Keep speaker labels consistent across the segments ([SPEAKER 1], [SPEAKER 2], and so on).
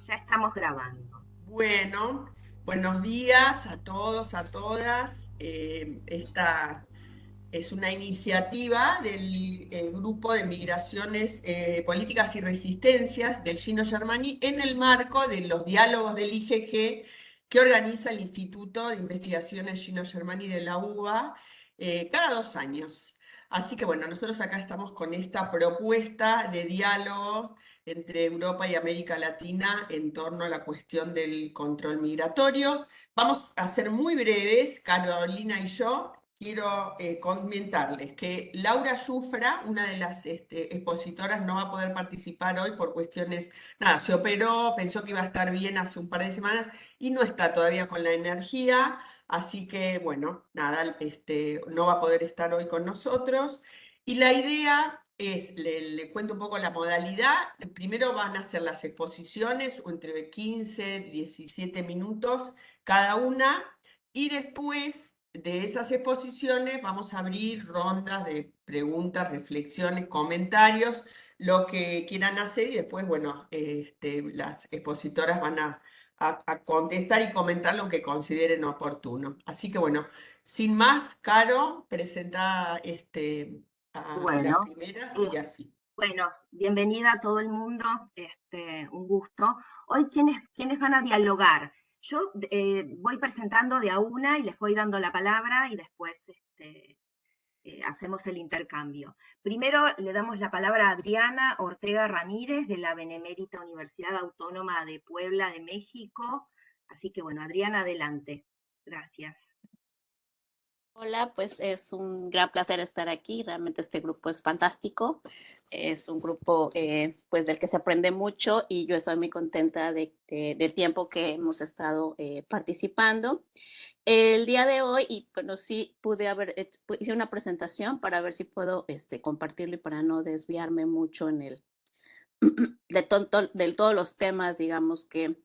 [SPEAKER 1] Ya estamos grabando.
[SPEAKER 2] Bueno, buenos días a todos, a todas. Esta es una iniciativa del Grupo de Migraciones, Políticas y Resistencias del Gino Germani en el marco de los diálogos del IGG que organiza el Instituto de Investigaciones Gino Germani de la UBA cada 2 años. Así que bueno, nosotros acá estamos con esta propuesta de diálogo entre Europa y América Latina en torno a la cuestión del control migratorio. Vamos a ser muy breves, Carolina y yo. Quiero comentarles que Laura Yufra, una de las expositoras, no va a poder participar hoy por cuestiones, nada, se operó, pensó que iba a estar bien hace un par de semanas y no está todavía con la energía, así que bueno, nada, no va a poder estar hoy con nosotros. Y la idea es, le cuento un poco la modalidad. Primero van a ser las exposiciones, entre 15 17 minutos cada una, y después de esas exposiciones vamos a abrir rondas de preguntas, reflexiones, comentarios, lo que quieran hacer, y después, bueno, las expositoras van a contestar y comentar lo que consideren oportuno. Así que bueno, sin más, Caro, presenta a las
[SPEAKER 1] Bueno,
[SPEAKER 2] primeras
[SPEAKER 1] eh,
[SPEAKER 2] y así.
[SPEAKER 1] bueno, bienvenida a todo el mundo, un gusto. Hoy, ¿quiénes van a dialogar? Yo voy presentando de a una y les voy dando la palabra y después hacemos el intercambio. Primero le damos la palabra a Adriana Ortega Ramírez de la Benemérita Universidad Autónoma de Puebla de México. Así que bueno, Adriana, adelante. Gracias.
[SPEAKER 3] Hola, pues es un gran placer estar aquí. Realmente este grupo es fantástico. Es un grupo pues del que se aprende mucho y yo estoy muy contenta del tiempo que hemos estado participando. El día de hoy, y bueno, sí pude haber hecho, hice una presentación para ver si puedo compartirlo y para no desviarme mucho en el de todos los temas, digamos que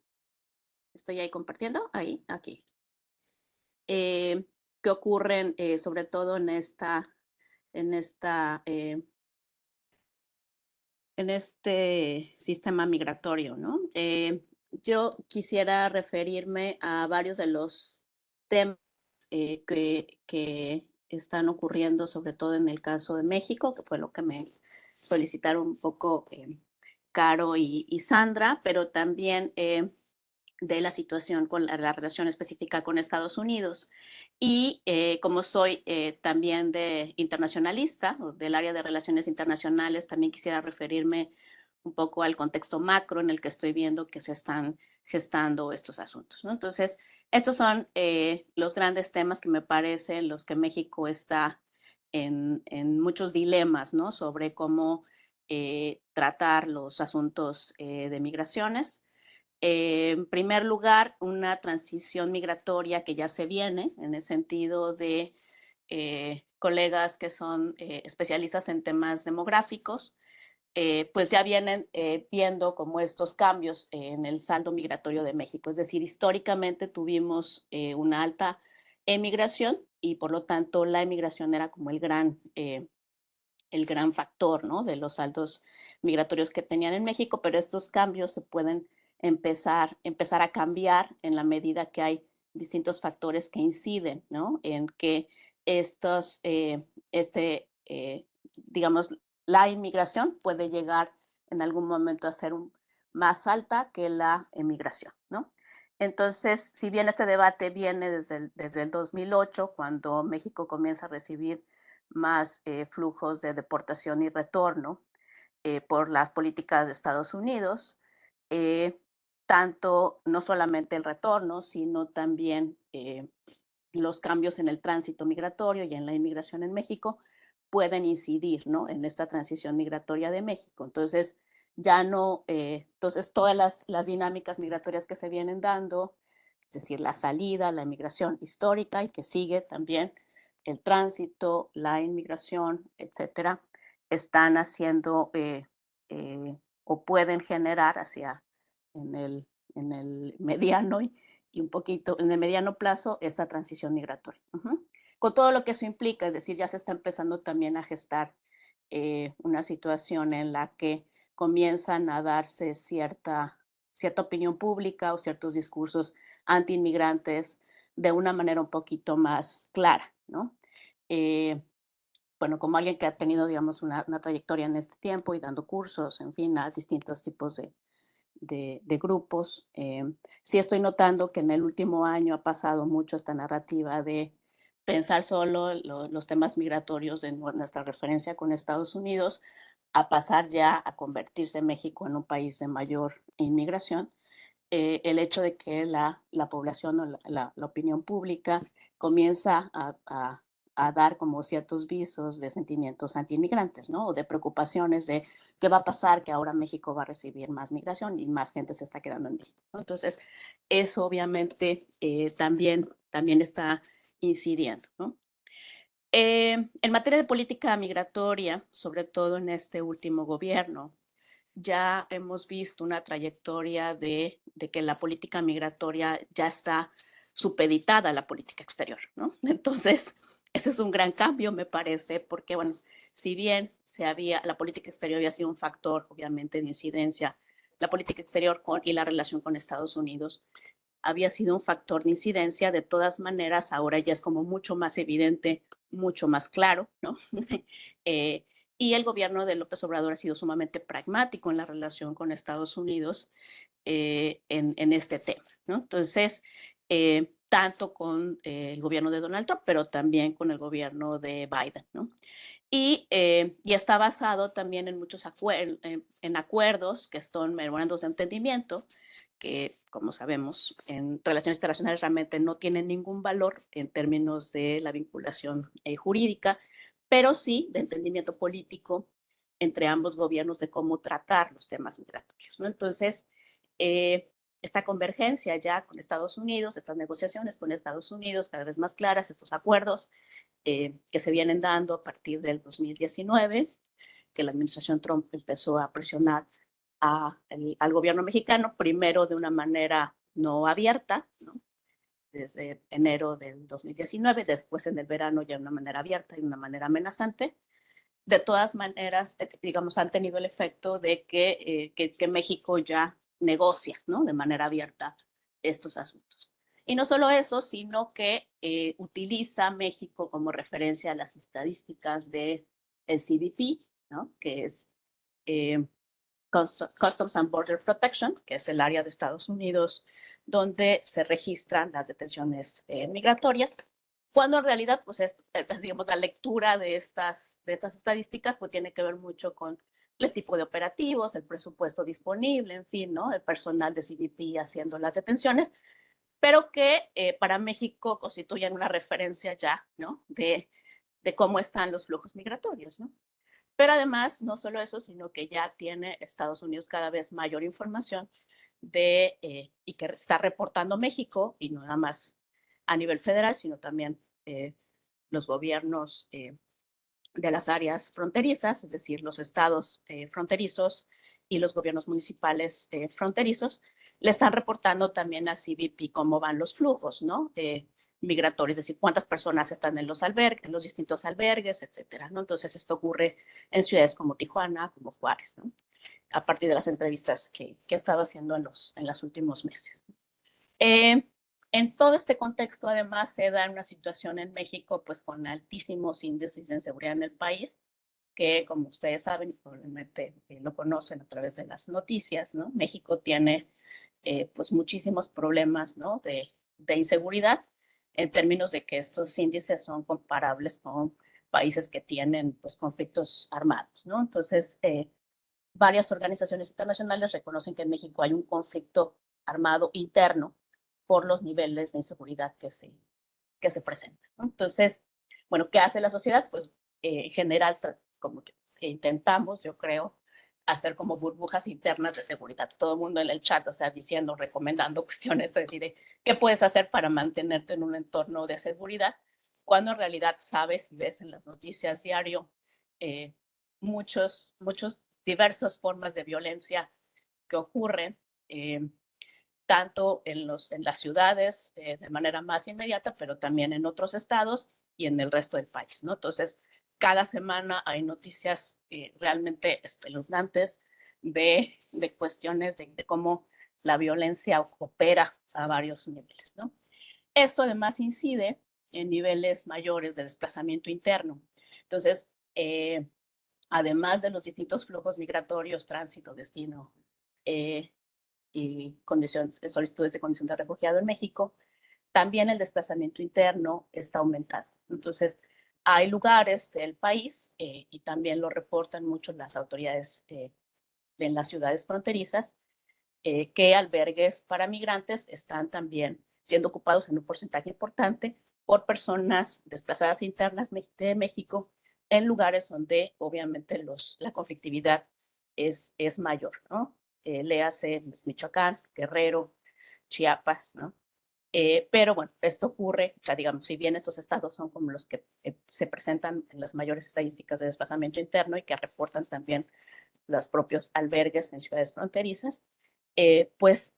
[SPEAKER 3] estoy ahí compartiendo, ahí, aquí. eh, que ocurren sobre todo en esta, en este sistema migratorio, ¿no? Yo quisiera referirme a varios de los temas que están ocurriendo, sobre todo en el caso de México, que fue lo que me solicitaron un poco Caro y Sandra, pero también de la situación con la relación específica con Estados Unidos. Y como soy también de internacionalista, o del área de relaciones internacionales, también quisiera referirme un poco al contexto macro en el que estoy viendo que se están gestando estos asuntos, ¿no? Entonces, estos son los grandes temas que me parecen los que México está en muchos dilemas, ¿no? Sobre cómo tratar los asuntos de migraciones. En primer lugar, una transición migratoria que ya se viene, en el sentido de colegas que son especialistas en temas demográficos, pues ya vienen viendo como estos cambios en el saldo migratorio de México. Es decir, históricamente tuvimos una alta emigración y por lo tanto la emigración era como el gran factor, ¿no? De los saldos migratorios que tenían en México, pero estos cambios se pueden empezar a cambiar en la medida que hay distintos factores que inciden, ¿no? En que estos, digamos, la inmigración puede llegar en algún momento a ser más alta que la emigración, ¿no? Entonces, si bien este debate viene desde el 2008, cuando México comienza a recibir más flujos de deportación y retorno por las políticas de Estados Unidos, eh, tanto no solamente el retorno, sino también los cambios en el tránsito migratorio y en la inmigración en México pueden incidir, ¿no? En esta transición migratoria de México. Entonces, ya no, entonces todas las dinámicas migratorias que se vienen dando, es decir, la salida, la inmigración histórica y que sigue también el tránsito, la inmigración, etcétera, están haciendo o pueden generar hacia en el, en el mediano y un poquito en el mediano plazo esta transición migratoria. Con todo lo que eso implica, es decir, ya se está empezando también a gestar una situación en la que comienzan a darse cierta cierta opinión pública o ciertos discursos anti-inmigrantes de una manera un poquito más clara, ¿no? Bueno, como alguien que ha tenido, digamos, una trayectoria en este tiempo y dando cursos, en fin, a distintos tipos de grupos, sí estoy notando que en el último año ha pasado mucho esta narrativa de pensar solo los temas migratorios de nuestra referencia con Estados Unidos, a pasar ya a convertirse México en un país de mayor inmigración. El hecho de que la población o la opinión pública comienza a dar como ciertos visos de sentimientos antiinmigrantes, ¿no? O de preocupaciones de qué va a pasar, que ahora México va a recibir más migración y más gente se está quedando en México, ¿no? Entonces, eso obviamente también está incidiendo, ¿no? En materia de política migratoria, sobre todo en este último gobierno, ya hemos visto una trayectoria de que la política migratoria ya está supeditada a la política exterior, ¿no? Entonces, ese es un gran cambio, me parece, porque, bueno, si bien la política exterior había sido un factor, obviamente, de incidencia, la política exterior y la relación con Estados Unidos había sido un factor de incidencia, de todas maneras, ahora ya es como mucho más evidente, mucho más claro, ¿no? eh, y el gobierno de López Obrador ha sido sumamente pragmático en la relación con Estados Unidos en este tema, ¿no? Entonces, tanto con el gobierno de Donald Trump, pero también con el gobierno de Biden, ¿no? Y está basado también en muchos acuerdos que son memorandos de entendimiento, que, como sabemos, en relaciones internacionales realmente no tienen ningún valor en términos de la vinculación jurídica, pero sí de entendimiento político entre ambos gobiernos de cómo tratar los temas migratorios, ¿no? Entonces, esta convergencia ya con Estados Unidos, estas negociaciones con Estados Unidos cada vez más claras, estos acuerdos que se vienen dando a partir del 2019, que la administración Trump empezó a presionar al gobierno mexicano, primero de una manera no abierta, ¿no? Desde enero del 2019, después en el verano ya de una manera abierta y de una manera amenazante. De todas maneras, digamos, han tenido el efecto de que México ya negocia, ¿no? De manera abierta estos asuntos. Y no solo eso, sino que utiliza México como referencia a las estadísticas del CBP, ¿no? Que es Customs and Border Protection, que es el área de Estados Unidos donde se registran las detenciones migratorias, cuando en realidad, pues, digamos, la lectura de estas estadísticas, pues, tiene que ver mucho con el tipo de operativos, el presupuesto disponible, en fin, ¿no? El personal de CBP haciendo las detenciones, pero que para México constituyen una referencia ya, ¿no? De cómo están los flujos migratorios, ¿no? Pero además, no solo eso, sino que ya tiene Estados Unidos cada vez mayor información y que está reportando México, y no nada más a nivel federal, sino también los gobiernos de las áreas fronterizas, es decir, los estados fronterizos y los gobiernos municipales fronterizos, le están reportando también a CBP cómo van los flujos, ¿no? Migratorios, es decir, cuántas personas están en los albergues, en los distintos albergues, etcétera, ¿no? Entonces, esto ocurre en ciudades como Tijuana, como Juárez, ¿no? A partir de las entrevistas que he estado haciendo en los últimos meses. En todo este contexto, además, se da una situación en México, pues, con altísimos índices de inseguridad en el país, que, como ustedes saben, y probablemente lo conocen a través de las noticias, ¿no? México tiene, pues, muchísimos problemas, ¿no? de inseguridad, en términos de que estos índices son comparables con países que tienen, pues, conflictos armados, ¿no? Entonces, varias organizaciones internacionales reconocen que en México hay un conflicto armado interno por los niveles de inseguridad que se presentan, ¿no? Entonces, bueno, ¿qué hace la sociedad? Pues en general, como que intentamos, yo creo, hacer como burbujas internas de seguridad. Todo el mundo en el chat, o sea, diciendo, recomendando cuestiones, es decir, ¿qué puedes hacer para mantenerte en un entorno de seguridad? Cuando en realidad sabes y ves en las noticias diario muchos diversas formas de violencia que ocurren, tanto en las ciudades de manera más inmediata, pero también en otros estados y en el resto del país, ¿no? Entonces, cada semana hay noticias realmente espeluznantes de cuestiones de cómo la violencia opera a varios niveles, ¿no? Esto además incide en niveles mayores de desplazamiento interno. Entonces, además de los distintos flujos migratorios, tránsito, destino y solicitudes de condición de refugiado en México, también el desplazamiento interno está aumentando. Entonces, hay lugares del país, y también lo reportan mucho las autoridades en las ciudades fronterizas, que albergues para migrantes están también siendo ocupados en un porcentaje importante por personas desplazadas internas de México en lugares donde obviamente la conflictividad es mayor, ¿no? Léase Michoacán, Guerrero, Chiapas, ¿no? Pero bueno, esto ocurre, o sea, digamos, si bien estos estados son como los que se presentan en las mayores estadísticas de desplazamiento interno y que reportan también los propios albergues en ciudades fronterizas, pues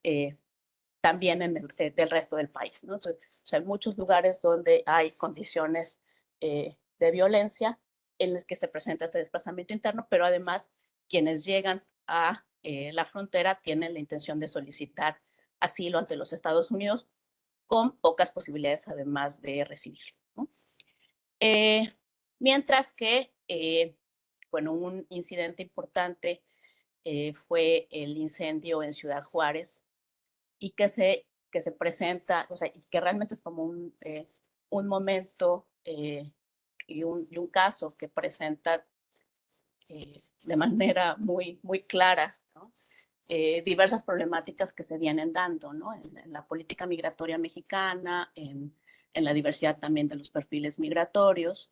[SPEAKER 3] también en del resto del país, ¿no? Entonces, o sea, hay muchos lugares donde hay condiciones de violencia en las que se presenta este desplazamiento interno, pero además quienes llegan a la frontera tienen la intención de solicitar asilo ante los Estados Unidos con pocas posibilidades además de recibir, ¿no? Mientras que, bueno, un incidente importante fue el incendio en Ciudad Juárez y que se presenta, o sea, que realmente es como un momento y un caso que presenta de manera muy clara, ¿no? Diversas problemáticas que se vienen dando, ¿no? En la política migratoria mexicana, en la diversidad también de los perfiles migratorios.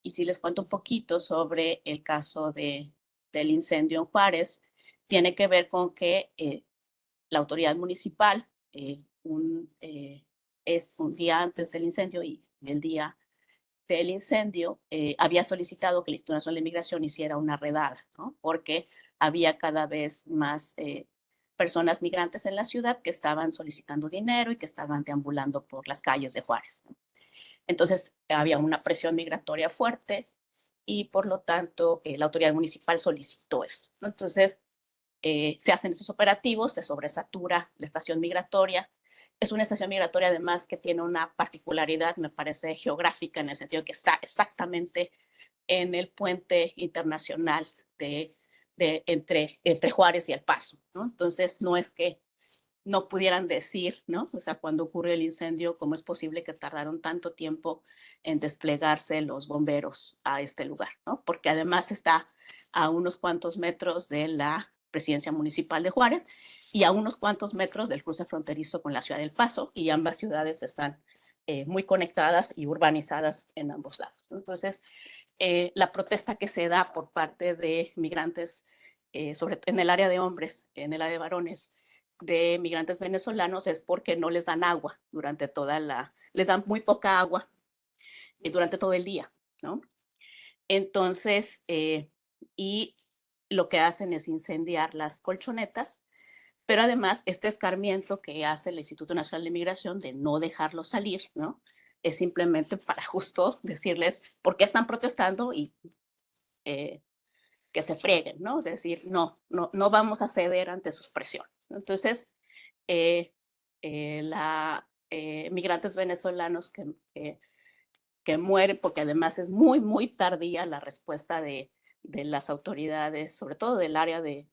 [SPEAKER 3] Y si les cuento un poquito sobre el caso del incendio en Juárez, tiene que ver con que la autoridad municipal, es un día antes del incendio y el día del incendio, había solicitado que el Instituto Nacional de Migración hiciera una redada, ¿no? Porque había cada vez más personas migrantes en la ciudad que estaban solicitando dinero y que estaban deambulando por las calles de Juárez, ¿no? Entonces, había una presión migratoria fuerte y, por lo tanto, la autoridad municipal solicitó esto, ¿no? Entonces, se hacen esos operativos, se sobresatura la estación migratoria. Es una estación migratoria además que tiene una particularidad, me parece, geográfica, en el sentido que está exactamente en el puente internacional entre Juárez y El Paso, ¿no? Entonces, no es que no pudieran decir, ¿no? O sea, cuando ocurrió el incendio, ¿cómo es posible que tardaron tanto tiempo en desplegarse los bomberos a este lugar, ¿no? Porque además está a unos cuantos metros de la presidencia municipal de Juárez y a unos cuantos metros del cruce fronterizo con la ciudad del Paso, y ambas ciudades están muy conectadas y urbanizadas en ambos lados, ¿no? Entonces, la protesta que se da por parte de migrantes, sobre todo en el área de hombres, en el área de varones, de migrantes venezolanos, es porque no les dan agua durante les dan muy poca agua durante todo el día, ¿no? Entonces, y lo que hacen es incendiar las colchonetas, pero además este escarmiento que hace el Instituto Nacional de Migración de no dejarlos salir, ¿no? Es simplemente para justo decirles por qué están protestando y que se frieguen, ¿no? Es decir, no vamos a ceder ante sus presiones, ¿no? Entonces, migrantes venezolanos que mueren, porque además es muy tardía la respuesta de las autoridades, sobre todo del área de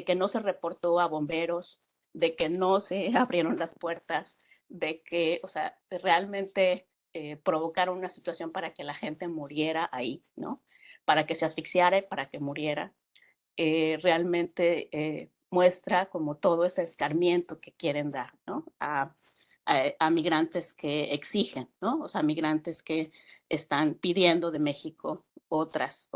[SPEAKER 3] que no se reportó a bomberos, de que no se abrieron las puertas, de que, o sea, realmente provocaron una situación para que la gente muriera ahí, ¿no? Para que se asfixiara y para que muriera. Realmente muestra como todo ese escarmiento que quieren dar, ¿no? A migrantes que exigen, ¿no? O sea, migrantes que están pidiendo de México otras,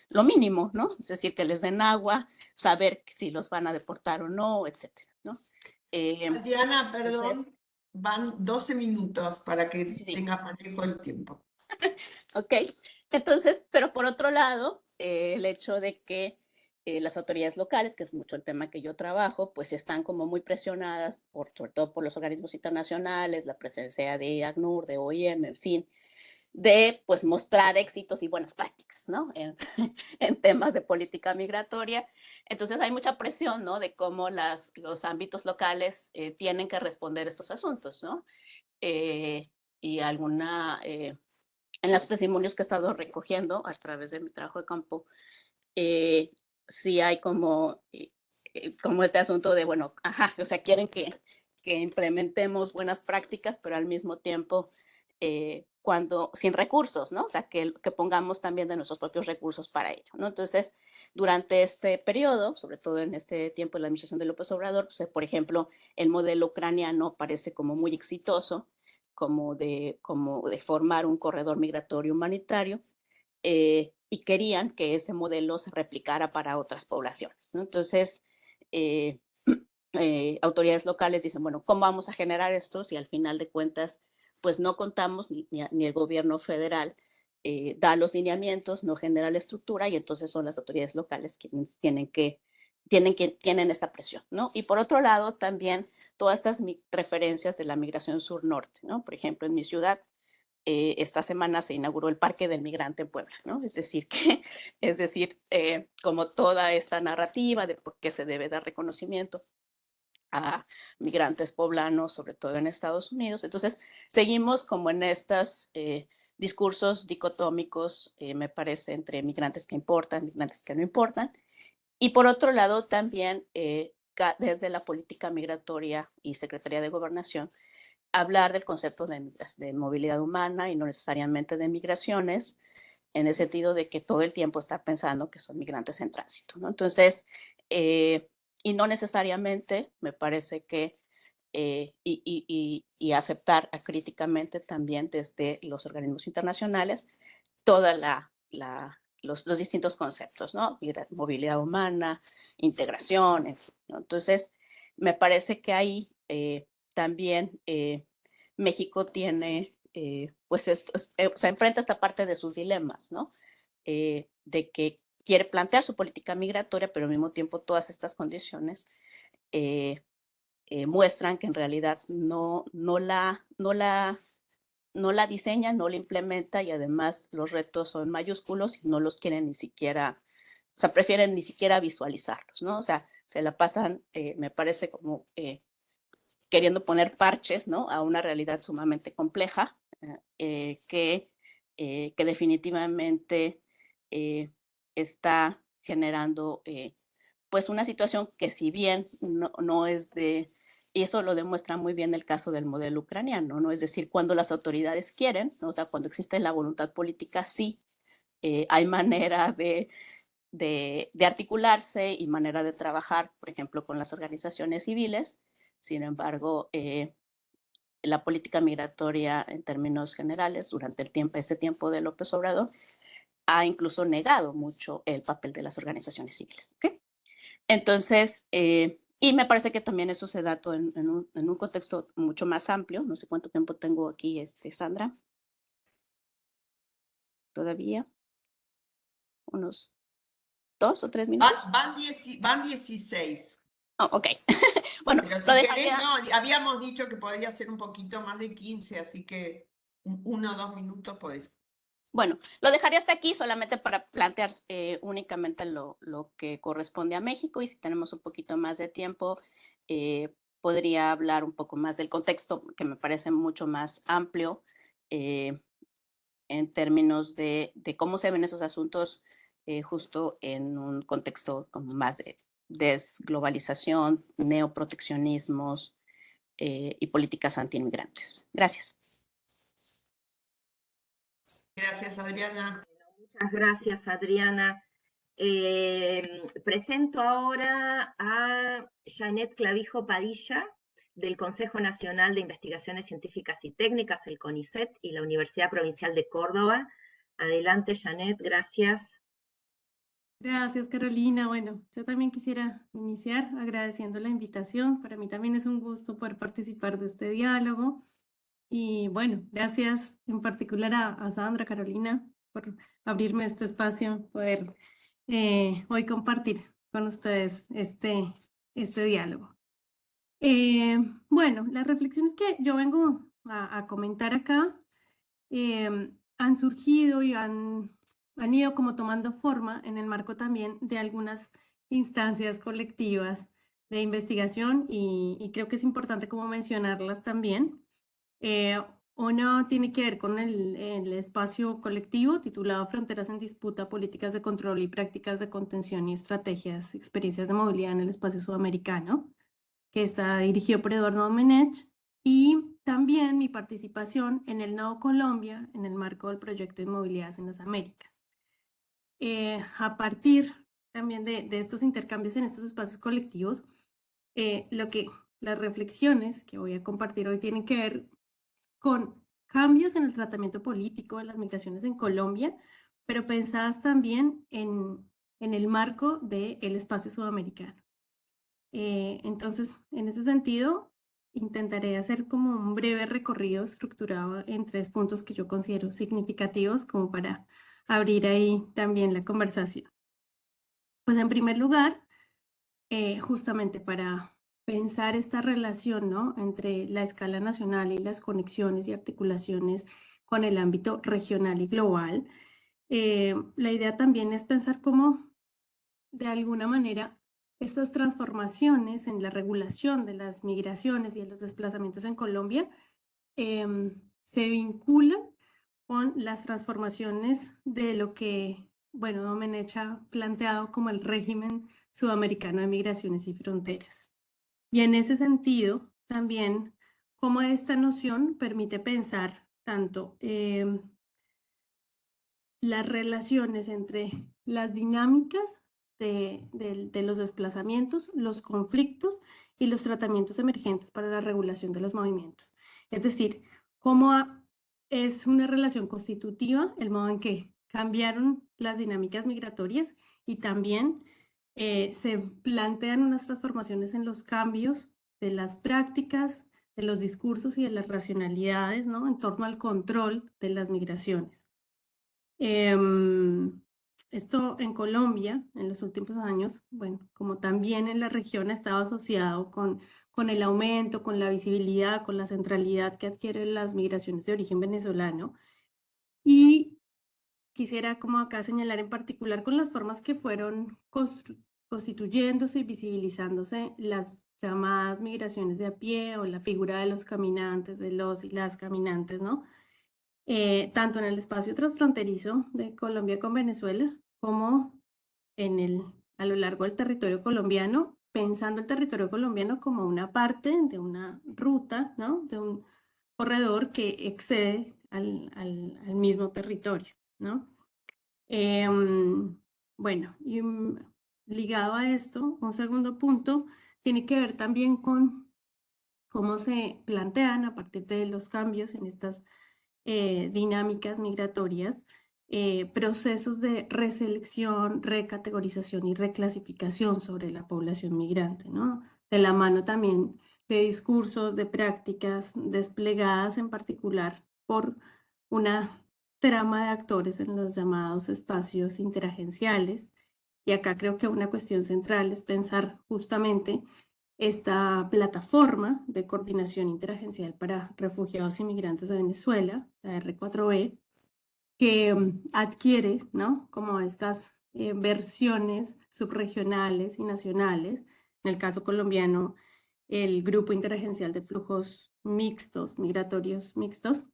[SPEAKER 3] lo mínimo, ¿no? Es decir, que les den agua, saber si los van a deportar o no, etcétera, ¿no?
[SPEAKER 2] Diana, perdón,
[SPEAKER 3] Entonces,
[SPEAKER 2] van 12 minutos para que
[SPEAKER 3] sí.
[SPEAKER 2] tenga manejo el tiempo.
[SPEAKER 3] Ok, entonces, pero por otro lado, el hecho de que las autoridades locales, que es mucho el tema que yo trabajo, pues están como muy presionadas, sobre todo por los organismos internacionales, la presencia de ACNUR, de OIM, en fin, de pues mostrar éxitos y buenas prácticas, ¿no? En temas de política migratoria. Entonces hay mucha presión, ¿no? De cómo los ámbitos locales tienen que responder estos asuntos, ¿no? Y en los testimonios que he estado recogiendo a través de mi trabajo de campo, sí hay como este asunto de, bueno, ajá, o sea, quieren que implementemos buenas prácticas, pero al mismo tiempo sin recursos, ¿no? O sea, que pongamos también de nuestros propios recursos para ello, ¿no? Entonces, durante este periodo, sobre todo en este tiempo de la administración de López Obrador, pues, por ejemplo, el modelo ucraniano parece como muy exitoso, como de formar un corredor migratorio humanitario, y querían que ese modelo se replicara para otras poblaciones, ¿no? Entonces, autoridades locales dicen, bueno, ¿cómo vamos a generar esto si al final de cuentas pues no contamos, ni el gobierno federal da los lineamientos, no genera la estructura, y entonces son las autoridades locales quienes tienen esta presión, ¿no? Y por otro lado, también todas estas referencias de la migración sur-norte, ¿no? Por ejemplo, en mi ciudad, esta semana se inauguró el Parque del Migrante en Puebla, ¿no? Es decir, como toda esta narrativa de por qué se debe dar reconocimiento a migrantes poblanos, sobre todo en Estados Unidos. Entonces, seguimos como en estos discursos dicotómicos, me parece, entre migrantes que importan, migrantes que no importan. Y por otro lado, también desde la política migratoria y Secretaría de Gobernación, hablar del concepto de movilidad humana y no necesariamente de migraciones, en el sentido de que todo el tiempo está pensando que son migrantes en tránsito, ¿no? Entonces, y no necesariamente, me parece que, y aceptar críticamente también desde los organismos internacionales toda los distintos conceptos, ¿no? Movilidad humana, integración, en fin, ¿no? Entonces, me parece que ahí también México tiene, pues, se enfrenta a esta parte de sus dilemas, ¿no? De que quiere plantear su política migratoria, pero al mismo tiempo todas estas condiciones muestran que en realidad no la diseña, no la implementa, y además los retos son mayúsculos y no los quieren ni siquiera, o sea, prefieren ni siquiera visualizarlos, ¿no? O sea, se la pasan, me parece, como queriendo poner parches, ¿no? A una realidad sumamente compleja que definitivamente está generando pues una situación que, si bien no es de, y eso lo demuestra muy bien el caso del modelo ucraniano, ¿no? Es decir, cuando las autoridades quieren, ¿no? O sea, cuando existe la voluntad política, sí, hay manera de articularse y manera de trabajar, por ejemplo, con las organizaciones civiles. Sin embargo, la política migratoria en términos generales durante ese tiempo de López Obrador ha incluso negado mucho el papel de las organizaciones civiles, ¿okay? Entonces, y me parece que también eso se da todo en un contexto mucho más amplio. No sé cuánto tiempo tengo aquí, Sandra. Todavía unos 2 o 3 minutos.
[SPEAKER 2] Van 16.
[SPEAKER 3] Oh, ok. Bueno,
[SPEAKER 2] pero si
[SPEAKER 3] lo
[SPEAKER 2] querés,
[SPEAKER 3] dejaría.
[SPEAKER 2] no, habíamos dicho que podría ser un poquito más de 15, así que 1 o 2 minutos podés.
[SPEAKER 3] Bueno, lo dejaría hasta aquí solamente para plantear únicamente lo que corresponde a México, y si tenemos un poquito más de tiempo, podría hablar un poco más del contexto, que me parece mucho más amplio en términos de cómo se ven esos asuntos justo en un contexto como más de desglobalización, neoproteccionismos y políticas antiinmigrantes. Gracias.
[SPEAKER 2] Gracias, Adriana.
[SPEAKER 1] Muchas gracias, Adriana. Presento ahora a Janet Clavijo Padilla, del Consejo Nacional de Investigaciones Científicas y Técnicas, el CONICET, y la Universidad Provincial de Córdoba. Adelante, Janet, gracias.
[SPEAKER 4] Gracias, Carolina. Bueno, yo también quisiera iniciar agradeciendo la invitación. Para mí también es un gusto poder participar de este diálogo. Y bueno, gracias en particular a Sandra, Carolina, por abrirme este espacio, poder hoy compartir con ustedes este diálogo. Bueno, las reflexiones que yo vengo a comentar acá han surgido y han ido como tomando forma en el marco también de algunas instancias colectivas de investigación y creo que es importante como mencionarlas también. Una tiene que ver con el espacio colectivo titulado Fronteras en Disputa, Políticas de Control y Prácticas de Contención y Estrategias, Experiencias de Movilidad en el Espacio Sudamericano, que está dirigido por Eduardo Domenech, y también mi participación en el Nodo Colombia en el marco del proyecto de movilidad en las Américas. A partir también de estos intercambios en estos espacios colectivos, las reflexiones que voy a compartir hoy tienen que ver con cambios en el tratamiento político de las migraciones en Colombia, pero pensadas también en el marco del espacio sudamericano. Entonces, en ese sentido, intentaré hacer como un breve recorrido estructurado en 3 puntos que yo considero significativos como para abrir ahí también la conversación. Pues en primer lugar, justamente para pensar esta relación, ¿no?, entre la escala nacional y las conexiones y articulaciones con el ámbito regional y global, la idea también es pensar cómo, de alguna manera, estas transformaciones en la regulación de las migraciones y de los desplazamientos en Colombia se vinculan con las transformaciones de lo que, bueno, Domenech ha planteado como el régimen sudamericano de migraciones y fronteras. Y en ese sentido, también, cómo esta noción permite pensar tanto las relaciones entre las dinámicas de los desplazamientos, los conflictos y los tratamientos emergentes para la regulación de los movimientos. Es decir, cómo es una relación constitutiva el modo en que cambiaron las dinámicas migratorias y también se plantean unas transformaciones en los cambios de las prácticas, de los discursos y de las racionalidades, ¿no?, en torno al control de las migraciones. Esto en Colombia, en los últimos años, bueno, como también en la región, ha estado asociado con el aumento, con la visibilidad, con la centralidad que adquieren las migraciones de origen venezolano. Y quisiera como acá señalar en particular con las formas que fueron constituyéndose y visibilizándose las llamadas migraciones de a pie o la figura de los caminantes, de los y las caminantes, ¿no? Tanto en el espacio transfronterizo de Colombia con Venezuela como a lo largo del territorio colombiano, pensando el territorio colombiano como una parte de una ruta, ¿no?, de un corredor que excede al mismo territorio, ¿no? Bueno, y ligado a esto, un segundo punto tiene que ver también con cómo se plantean a partir de los cambios en estas dinámicas migratorias, procesos de reselección, recategorización y reclasificación sobre la población migrante, ¿no? De la mano también de discursos, de prácticas desplegadas en particular por una trama de actores en los llamados espacios interagenciales. Y acá creo que una cuestión central es pensar justamente esta plataforma de coordinación interagencial para refugiados y migrantes de Venezuela, la R4E, que adquiere, ¿no?, como estas versiones subregionales y nacionales. En el caso colombiano, el Grupo Interagencial de Flujos Mixtos, Migratorios Mixtos,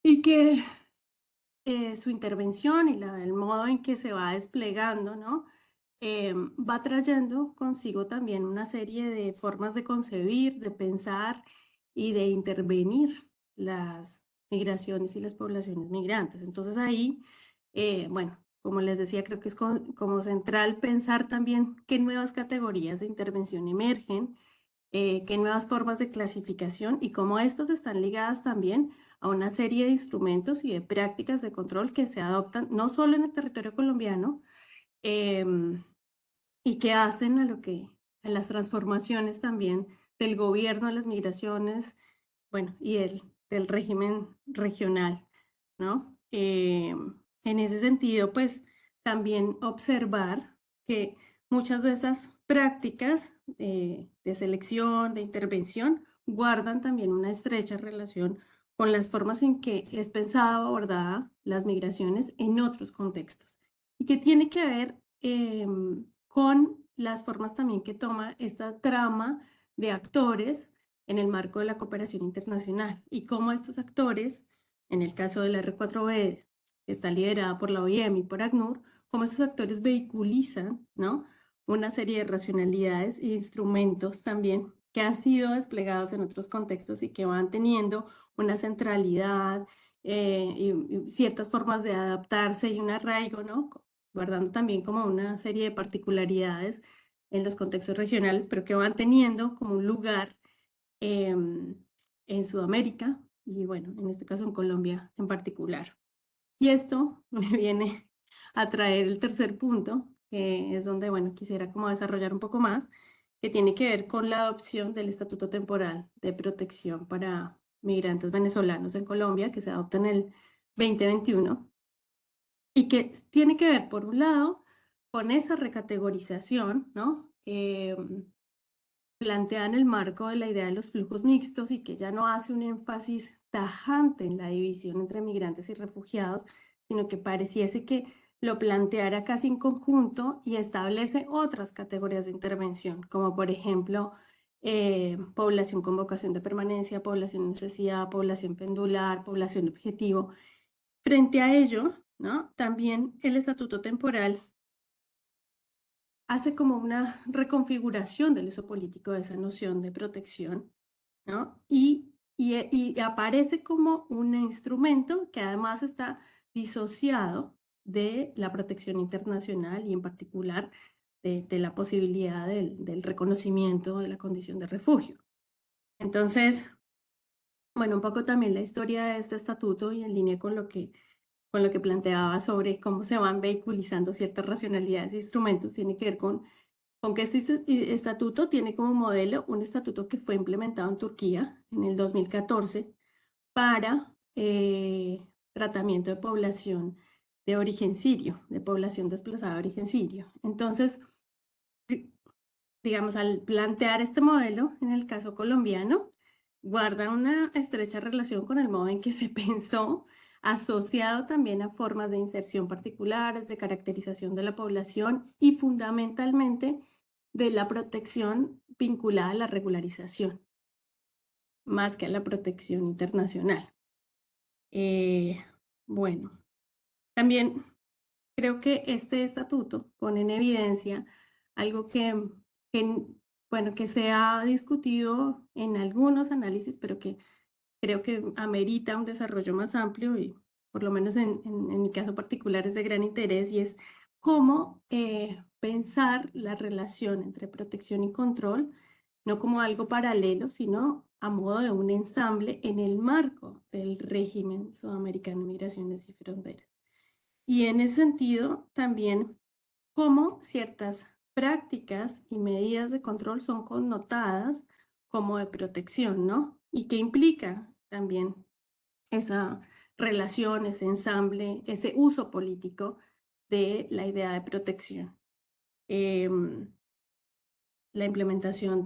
[SPEAKER 4] y que su intervención y el modo en que se va desplegando, ¿no?, va trayendo consigo también una serie de formas de concebir, de pensar y de intervenir las migraciones y las poblaciones migrantes. Entonces ahí, bueno, como les decía, creo que es como central pensar también qué nuevas categorías de intervención emergen, qué nuevas formas de clasificación y cómo estas están ligadas también a una serie de instrumentos y de prácticas de control que se adoptan no solo en el territorio colombiano, y que hacen a las transformaciones también del gobierno de las migraciones, bueno, y del régimen regional, ¿no? En ese sentido, pues también observar que muchas de esas prácticas de selección, de intervención, guardan también una estrecha relación con las formas en que es pensado abordada las migraciones en otros contextos y que tiene que ver con las formas también que toma esta trama de actores en el marco de la cooperación internacional y cómo estos actores, en el caso de la R4B, que está liderada por la OIM y por ACNUR, cómo estos actores vehiculizan, ¿no?, una serie de racionalidades e instrumentos también que han sido desplegados en otros contextos y que van teniendo una centralidad y ciertas formas de adaptarse y un arraigo, ¿no?, guardando también como una serie de particularidades en los contextos regionales, pero que van teniendo como un lugar en Sudamérica y bueno, en este caso en Colombia en particular. Y esto me viene a traer el tercer punto, que es donde, bueno, quisiera como desarrollar un poco más, que tiene que ver con la adopción del Estatuto Temporal de Protección para Migrantes Venezolanos en Colombia, que se adopta en el 2021, y que tiene que ver, por un lado, con esa recategorización, ¿no?, plantea en el marco de la idea de los flujos mixtos y que ya no hace un énfasis tajante en la división entre migrantes y refugiados, sino que pareciese que lo planteara casi en conjunto y establece otras categorías de intervención, como por ejemplo población con vocación de permanencia, población de necesidad, población pendular, población objetivo. Frente a ello, ¿no?, también el estatuto temporal hace como una reconfiguración del uso político de esa noción de protección, ¿no? Y aparece como un instrumento que además está disociado de la protección internacional y en particular de la posibilidad del reconocimiento de la condición de refugio. Entonces, bueno, un poco también la historia de este estatuto y en línea con lo que planteaba sobre cómo se van vehiculizando ciertas racionalidades e instrumentos, tiene que ver con que este estatuto tiene como modelo un estatuto que fue implementado en Turquía en el 2014 para tratamiento de población de origen sirio, de población desplazada de origen sirio. Entonces, digamos, al plantear este modelo, en el caso colombiano, guarda una estrecha relación con el modo en que se pensó, asociado también a formas de inserción particulares, de caracterización de la población y fundamentalmente de la protección vinculada a la regularización, más que a la protección internacional. Bueno, también creo que este estatuto pone en evidencia algo bueno, que se ha discutido en algunos análisis, pero que creo que amerita un desarrollo más amplio y por lo menos en mi caso particular es de gran interés y es cómo pensar la relación entre protección y control, no como algo paralelo, sino a modo de un ensamble en el marco del régimen sudamericano de migraciones y fronteras. Y en ese sentido, también cómo ciertas prácticas y medidas de control son connotadas como de protección, ¿no? Y qué implica también esa relación, ese ensamble, ese uso político de la idea de protección. La implementación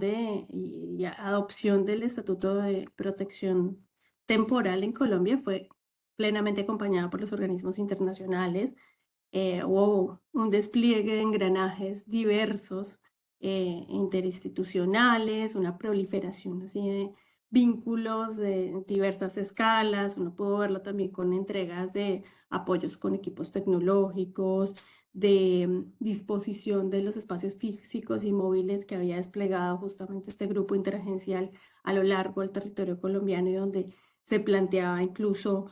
[SPEAKER 4] y adopción del Estatuto de Protección Temporal en Colombia fue plenamente acompañada por los organismos internacionales. Hubo un despliegue de engranajes diversos, interinstitucionales, una proliferación así de vínculos de diversas escalas. Uno pudo verlo también con entregas de apoyos con equipos tecnológicos, de disposición de los espacios físicos y móviles que había desplegado justamente este grupo interagencial a lo largo del territorio colombiano y donde se planteaba incluso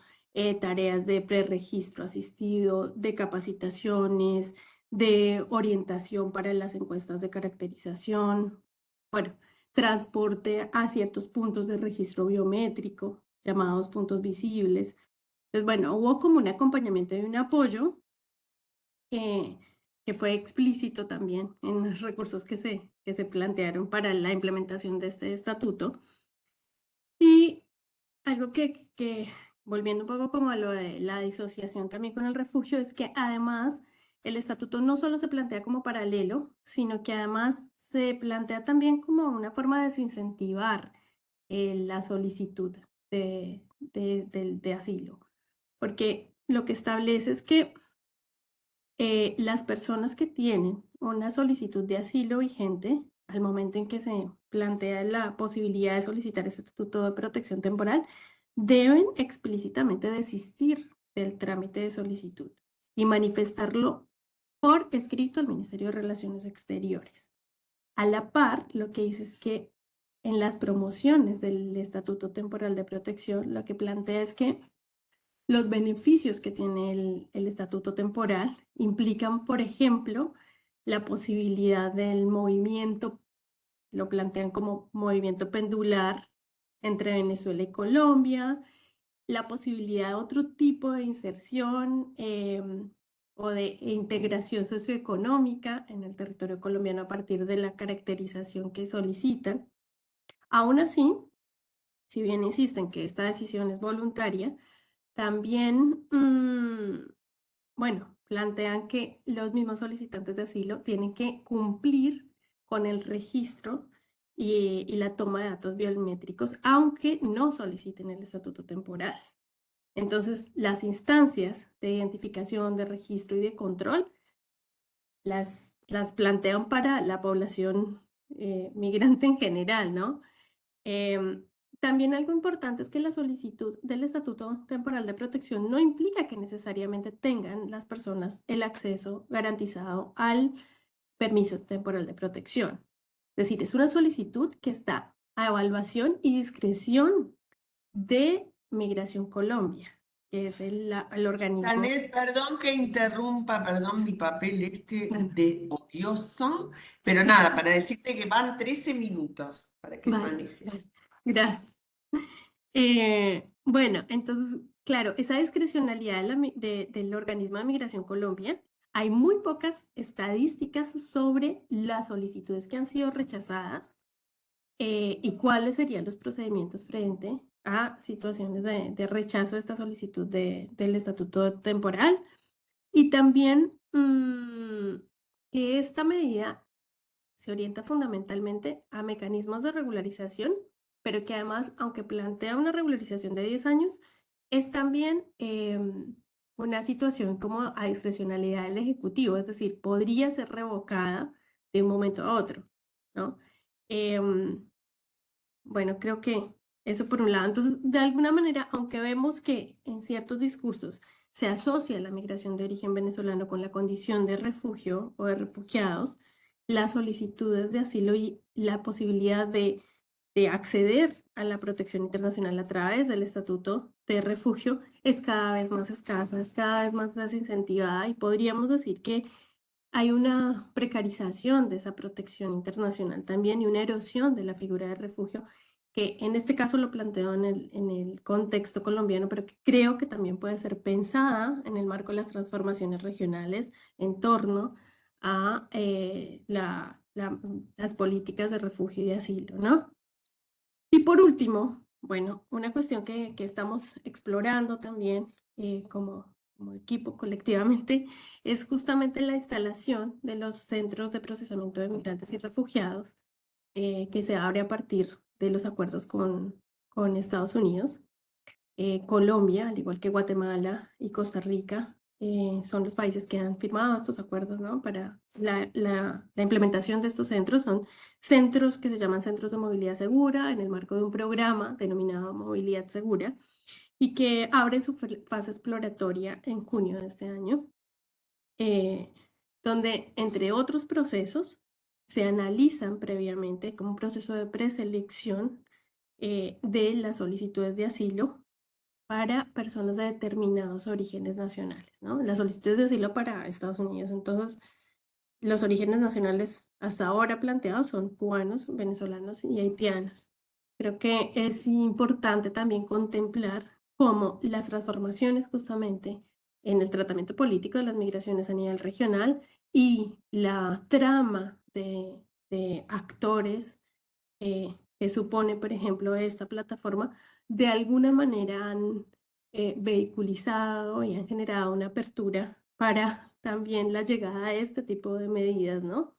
[SPEAKER 4] tareas de preregistro asistido, de capacitaciones, de orientación para las encuestas de caracterización, bueno, transporte a ciertos puntos de registro biométrico, llamados puntos visibles. Entonces, bueno, hubo como un acompañamiento y un apoyo que fue explícito también en los recursos que se plantearon para la implementación de este estatuto. Y algo que, volviendo un poco como a lo de la disociación también con el refugio, es que además el estatuto no solo se plantea como paralelo, sino que además se plantea también como una forma de desincentivar la solicitud de asilo, porque lo que establece es que las personas que tienen una solicitud de asilo vigente, al momento en que se plantea la posibilidad de solicitar este estatuto de protección temporal, deben explícitamente desistir del trámite de solicitud y manifestarlo por escrito al Ministerio de Relaciones Exteriores. A la par, lo que dice es que en las promociones del Estatuto Temporal de Protección, lo que plantea es que los beneficios que tiene el Estatuto Temporal implican, por ejemplo, la posibilidad del movimiento, lo plantean como movimiento pendular entre Venezuela y Colombia, la posibilidad de otro tipo de inserción o de integración socioeconómica en el territorio colombiano a partir de la caracterización que solicitan. Aún así, si bien insisten que esta decisión es voluntaria, también, bueno, plantean que los mismos solicitantes de asilo tienen que cumplir con el registro y la toma de datos biométricos, aunque no soliciten el estatuto temporal. Entonces, las instancias de identificación, de registro y de control las plantean para la población migrante en general, ¿no? También algo importante es que la solicitud del Estatuto Temporal de Protección no implica que necesariamente tengan las personas el acceso garantizado al permiso temporal de protección. Es decir, es una solicitud que está a evaluación y discreción de Migración Colombia, que es el organismo.
[SPEAKER 2] Janet, perdón que interrumpa, perdón mi papel de odioso, pero nada, para decirte que van 13 minutos para que manejes.
[SPEAKER 4] Gracias. Bueno, entonces, claro, esa discrecionalidad del organismo de Migración Colombia, hay muy pocas estadísticas sobre las solicitudes que han sido rechazadas y cuáles serían los procedimientos frente a situaciones de rechazo de esta solicitud del estatuto temporal. Y también que esta medida se orienta fundamentalmente a mecanismos de regularización, pero que además, aunque plantea una regularización de 10 años, es también una situación como a discrecionalidad del Ejecutivo, es decir, podría ser revocada de un momento a otro, ¿no? Bueno, creo que eso por un lado. Entonces, de alguna manera, aunque vemos que en ciertos discursos se asocia la migración de origen venezolano con la condición de refugio o de refugiados, las solicitudes de asilo y la posibilidad de acceder a la protección internacional a través del estatuto de refugio es cada vez más escasa, es cada vez más desincentivada y podríamos decir que hay una precarización de esa protección internacional también y una erosión de la figura de refugio, que en este caso lo planteo en el contexto colombiano, pero que creo que también puede ser pensada en el marco de las transformaciones regionales en torno a las políticas de refugio y de asilo, ¿no? Y por último, bueno, una cuestión que estamos explorando también como equipo colectivamente es justamente la instalación de los centros de procesamiento de migrantes y refugiados que se abre a partir de los acuerdos con Estados Unidos. Colombia, al igual que Guatemala y Costa Rica, son los países que han firmado estos acuerdos, ¿no? Para la implementación de estos centros. Son centros que se llaman centros de movilidad segura en el marco de un programa denominado Movilidad Segura y que abre su fase exploratoria en junio de este año, donde, entre otros procesos, se analizan previamente como un proceso de preselección de las solicitudes de asilo para personas de determinados orígenes nacionales, ¿no? Las solicitudes de asilo para Estados Unidos. Entonces, los orígenes nacionales hasta ahora planteados son cubanos, venezolanos y haitianos. Creo que es importante también contemplar cómo las transformaciones justamente en el tratamiento político de las migraciones a nivel regional y la trama de actores que supone, por ejemplo, esta plataforma, de alguna manera han vehiculizado y han generado una apertura para también la llegada a este tipo de medidas, ¿no?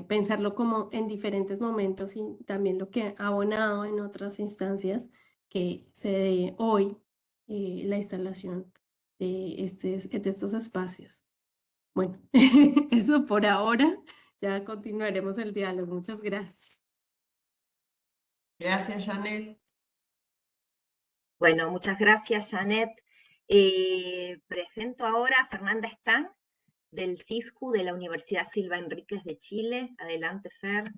[SPEAKER 4] Pensarlo como en diferentes momentos y también lo que ha abonado en otras instancias que se dé hoy la instalación de estos espacios. Bueno, eso por ahora, ya continuaremos el diálogo. Muchas gracias.
[SPEAKER 2] Gracias, Janet.
[SPEAKER 1] Bueno, muchas gracias, Janet. Presento ahora a Fernanda Stang, del CISJU de la Universidad Silva Enríquez de Chile. Adelante, Fer.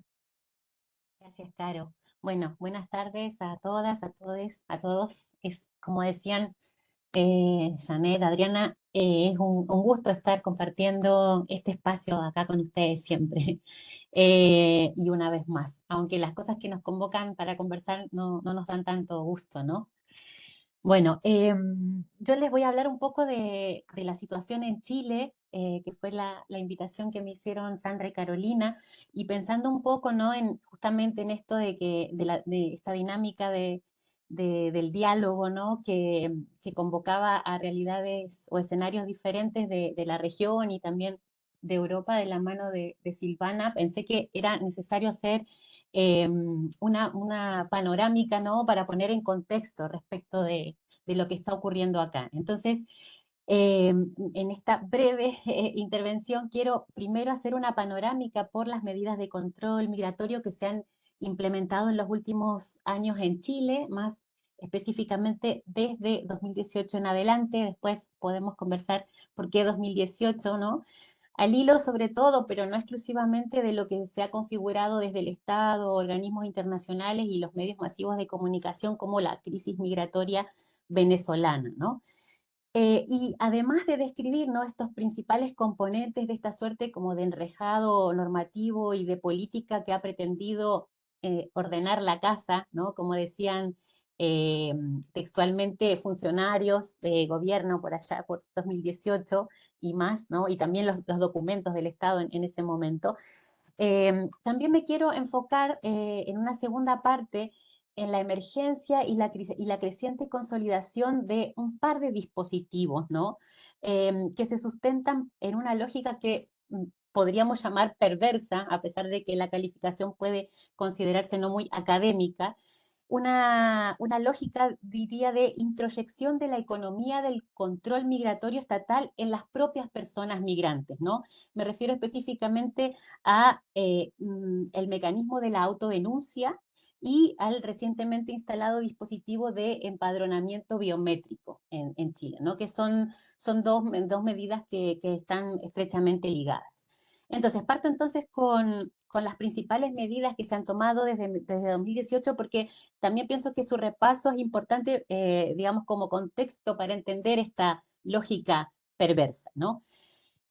[SPEAKER 5] Gracias, Caro. Bueno, buenas tardes a todas, a todos, a todos. Como decían Janet, Adriana, es un gusto estar compartiendo este espacio acá con ustedes siempre. Y una vez más, aunque las cosas que nos convocan para conversar no nos dan tanto gusto, ¿no? Bueno, yo les voy a hablar un poco de la situación en Chile, que fue la invitación que me hicieron Sandra y Carolina, y pensando un poco, ¿no? Justamente en esto de esta dinámica del diálogo, ¿no? Que convocaba a realidades o escenarios diferentes de la región y también de Europa de la mano de Silvana. Pensé que era necesario hacer una panorámica, ¿no? Para poner en contexto respecto de lo que está ocurriendo acá. Entonces, en esta breve intervención quiero primero hacer una panorámica por las medidas de control migratorio que se han implementado en los últimos años en Chile, más específicamente desde 2018 en adelante. Después podemos conversar por qué 2018, ¿no? Al hilo sobre todo, pero no exclusivamente, de lo que se ha configurado desde el Estado, organismos internacionales y los medios masivos de comunicación, como la crisis migratoria venezolana, ¿no? Y además de describir, ¿no? Estos principales componentes de esta suerte como de enrejado normativo y de política que ha pretendido ordenar la casa, ¿no? Como decían eh, textualmente funcionarios de gobierno por allá, por 2018 y más, ¿no? Y también los documentos del Estado en ese momento. También me quiero enfocar en una segunda parte en la emergencia y la creciente consolidación de un par de dispositivos, ¿no? Que se sustentan en una lógica que podríamos llamar perversa, a pesar de que la calificación puede considerarse no muy académica, una lógica, diría, de introyección de la economía del control migratorio estatal en las propias personas migrantes, ¿no? Me refiero específicamente a el mecanismo de la autodenuncia y al recientemente instalado dispositivo de empadronamiento biométrico en Chile, ¿no? Que son dos medidas que están estrechamente ligadas. Entonces, parto entonces con las principales medidas que se han tomado desde 2018, porque también pienso que su repaso es importante, digamos, como contexto para entender esta lógica perversa, ¿no?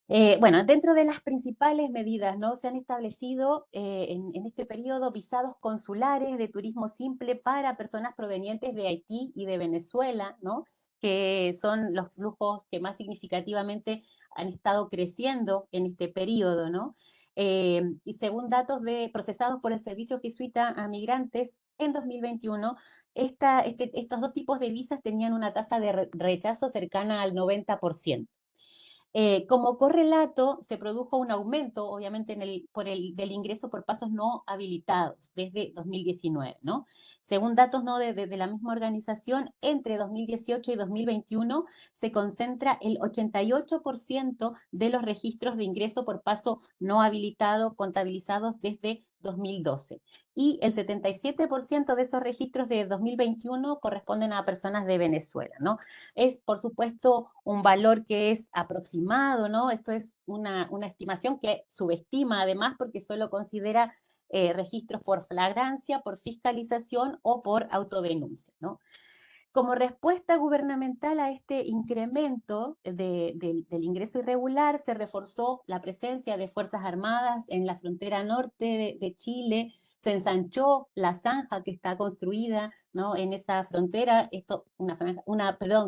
[SPEAKER 5] Bueno, dentro de las principales medidas, ¿no? Se han establecido en este periodo visados consulares de turismo simple para personas provenientes de Haití y de Venezuela, ¿no? Que son los flujos que más significativamente han estado creciendo en este periodo, ¿no? Y según datos procesados por el Servicio Jesuita a Migrantes, en 2021, estos dos tipos de visas tenían una tasa de rechazo cercana al 90%. Como correlato, se produjo un aumento, obviamente, del ingreso por pasos no habilitados desde 2019, ¿no? Según datos, ¿no? de la misma organización, entre 2018 y 2021 se concentra el 88% de los registros de ingreso por paso no habilitado contabilizados desde 2012. Y el 77% de esos registros de 2021 corresponden a personas de Venezuela, ¿no? Es, por supuesto, un valor que es aproximado, ¿no? Esto es una estimación que subestima además porque solo considera registros por flagrancia, por fiscalización o por autodenuncia, ¿no? Como respuesta gubernamental a este incremento del ingreso irregular, se reforzó la presencia de Fuerzas Armadas en la frontera norte de Chile, se ensanchó la zanja que está construida, ¿no? En esa frontera,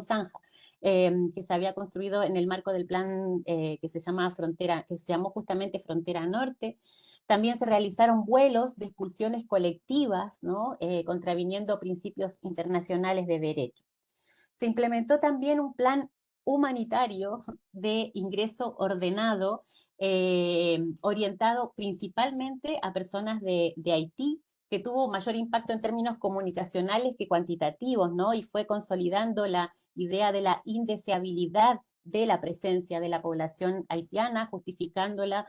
[SPEAKER 5] zanja, que se había construido en el marco del plan que se llamó justamente Frontera Norte. También se realizaron vuelos de expulsiones colectivas, ¿no? Contraviniendo principios internacionales de derecho. Se implementó también un plan humanitario de ingreso ordenado, orientado principalmente a personas de Haití, que tuvo mayor impacto en términos comunicacionales que cuantitativos, ¿no? Y fue consolidando la idea de la indeseabilidad de la presencia de la población haitiana, justificándola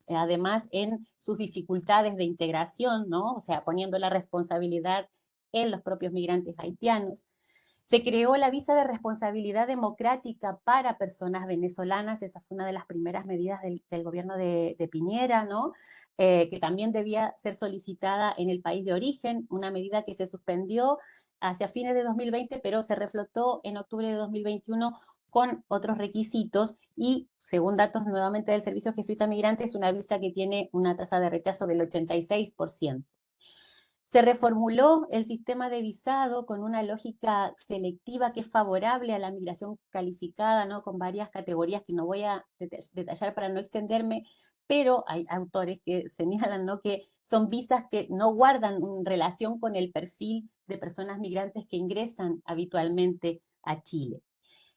[SPEAKER 5] además en sus dificultades de integración, ¿no? O sea, poniendo la responsabilidad en los propios migrantes haitianos. Se creó la visa de responsabilidad democrática para personas venezolanas, esa fue una de las primeras medidas del gobierno de Piñera, ¿no? Que también debía ser solicitada en el país de origen, una medida que se suspendió hacia fines de 2020, pero se reflotó en octubre de 2021 con otros requisitos y, según datos nuevamente del Servicio Jesuita Migrante, es una visa que tiene una tasa de rechazo del 86%. Se reformuló el sistema de visado con una lógica selectiva que es favorable a la migración calificada, ¿no? Con varias categorías que no voy a detallar para no extenderme, pero hay autores que señalan, ¿no?, que son visas que no guardan relación con el perfil de personas migrantes que ingresan habitualmente a Chile.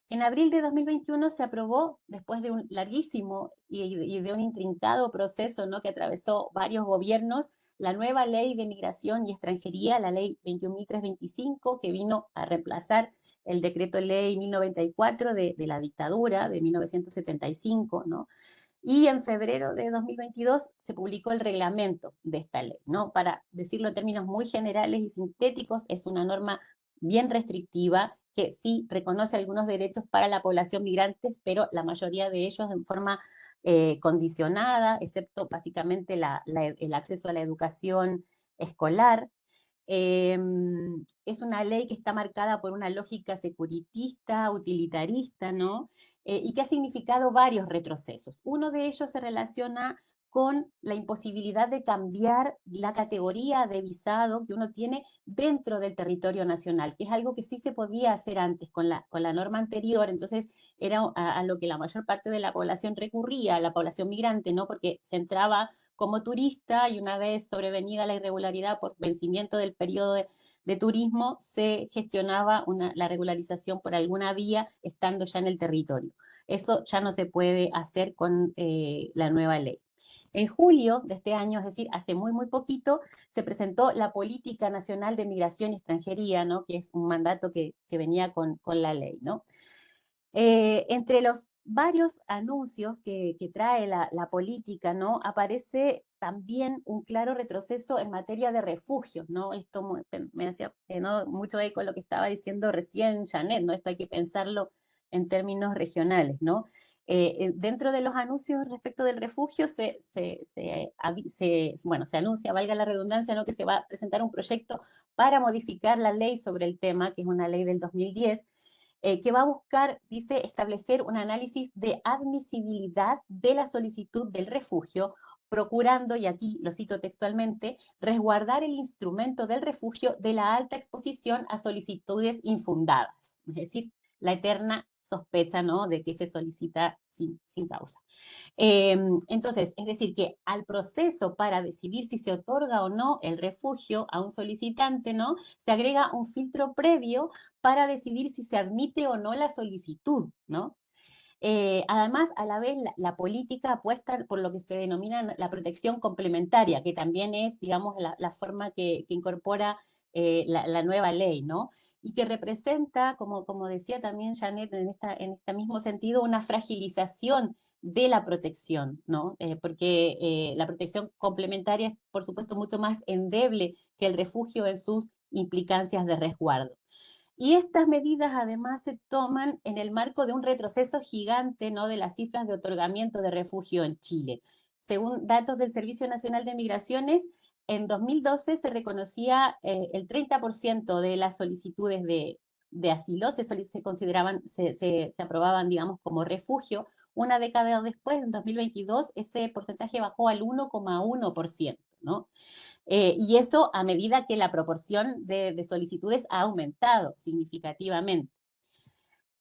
[SPEAKER 5] En abril de 2021 se aprobó, después de un larguísimo y de un intrincado proceso, ¿no?, que atravesó varios gobiernos, la nueva ley de migración y extranjería, la ley 21.325, que vino a reemplazar el decreto ley 1094 de la dictadura de 1975, ¿no? Y en febrero de 2022 se publicó el reglamento de esta ley, ¿no? Para decirlo en términos muy generales y sintéticos, es una norma bien restrictiva que sí reconoce algunos derechos para la población migrante, pero la mayoría de ellos en forma condicionada, excepto básicamente el acceso a la educación escolar. Es una ley que está marcada por una lógica securitista, utilitarista, ¿no? Y que ha significado varios retrocesos. Uno de ellos se relaciona con la imposibilidad de cambiar la categoría de visado que uno tiene dentro del territorio nacional, que es algo que sí se podía hacer antes con la norma anterior. Entonces era a lo que la mayor parte de la población recurría, la población migrante, ¿no? Porque se entraba como turista y una vez sobrevenida la irregularidad por vencimiento del periodo de turismo, se gestionaba la regularización por alguna vía estando ya en el territorio. Eso ya no se puede hacer con la nueva ley. En julio de este año, es decir, hace muy, muy poquito, se presentó la Política Nacional de Migración y Extranjería, ¿no?, que es un mandato que venía con la ley, ¿no? Entre los varios anuncios que trae la política, ¿no?, aparece también un claro retroceso en materia de refugios, ¿no? Esto me hacía ¿no?, mucho eco lo que estaba diciendo recién Janet, ¿no? Esto hay que pensarlo en términos regionales, ¿no? Dentro de los anuncios respecto del refugio se anuncia, valga la redundancia, ¿no?, que se va a presentar un proyecto para modificar la ley sobre el tema, que es una ley del 2010, que va a buscar, dice, establecer un análisis de admisibilidad de la solicitud del refugio, procurando, y aquí lo cito textualmente, resguardar el instrumento del refugio de la alta exposición a solicitudes infundadas, es decir, la eterna sospecha, ¿no?, de que se solicita sin causa. Entonces, es decir, que al proceso para decidir si se otorga o no el refugio a un solicitante, ¿no?, se agrega un filtro previo para decidir si se admite o no la solicitud, ¿no? Además, a la vez, la política apuesta por lo que se denomina la protección complementaria, que también es, digamos, la forma que incorpora la nueva ley, ¿no? Y que representa, como decía también Janet, en este mismo sentido, una fragilización de la protección, ¿no? Porque la protección complementaria es, por supuesto, mucho más endeble que el refugio en sus implicancias de resguardo. Y estas medidas además se toman en el marco de un retroceso gigante, ¿no?, de las cifras de otorgamiento de refugio en Chile. Según datos del Servicio Nacional de Migraciones, en 2012 se reconocía el 30% de las solicitudes de asilo se consideraban, se aprobaban, digamos, como refugio. Una década después, en 2022, ese porcentaje bajó al 1,1%, ¿no? Y eso a medida que la proporción de solicitudes ha aumentado significativamente.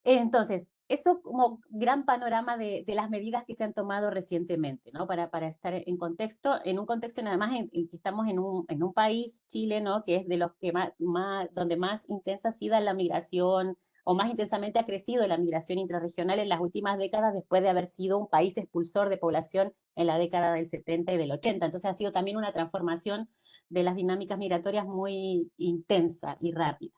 [SPEAKER 5] Entonces, eso como gran panorama de las medidas que se han tomado recientemente, ¿no? Para estar en un contexto nada más en que estamos en un país, Chile, ¿no?, que es de los que donde más intensa ha sido la migración, o más intensamente ha crecido la migración intrarregional en las últimas décadas, después de haber sido un país expulsor de población en la década del 70 y del 80. Entonces ha sido también una transformación de las dinámicas migratorias muy intensa y rápida.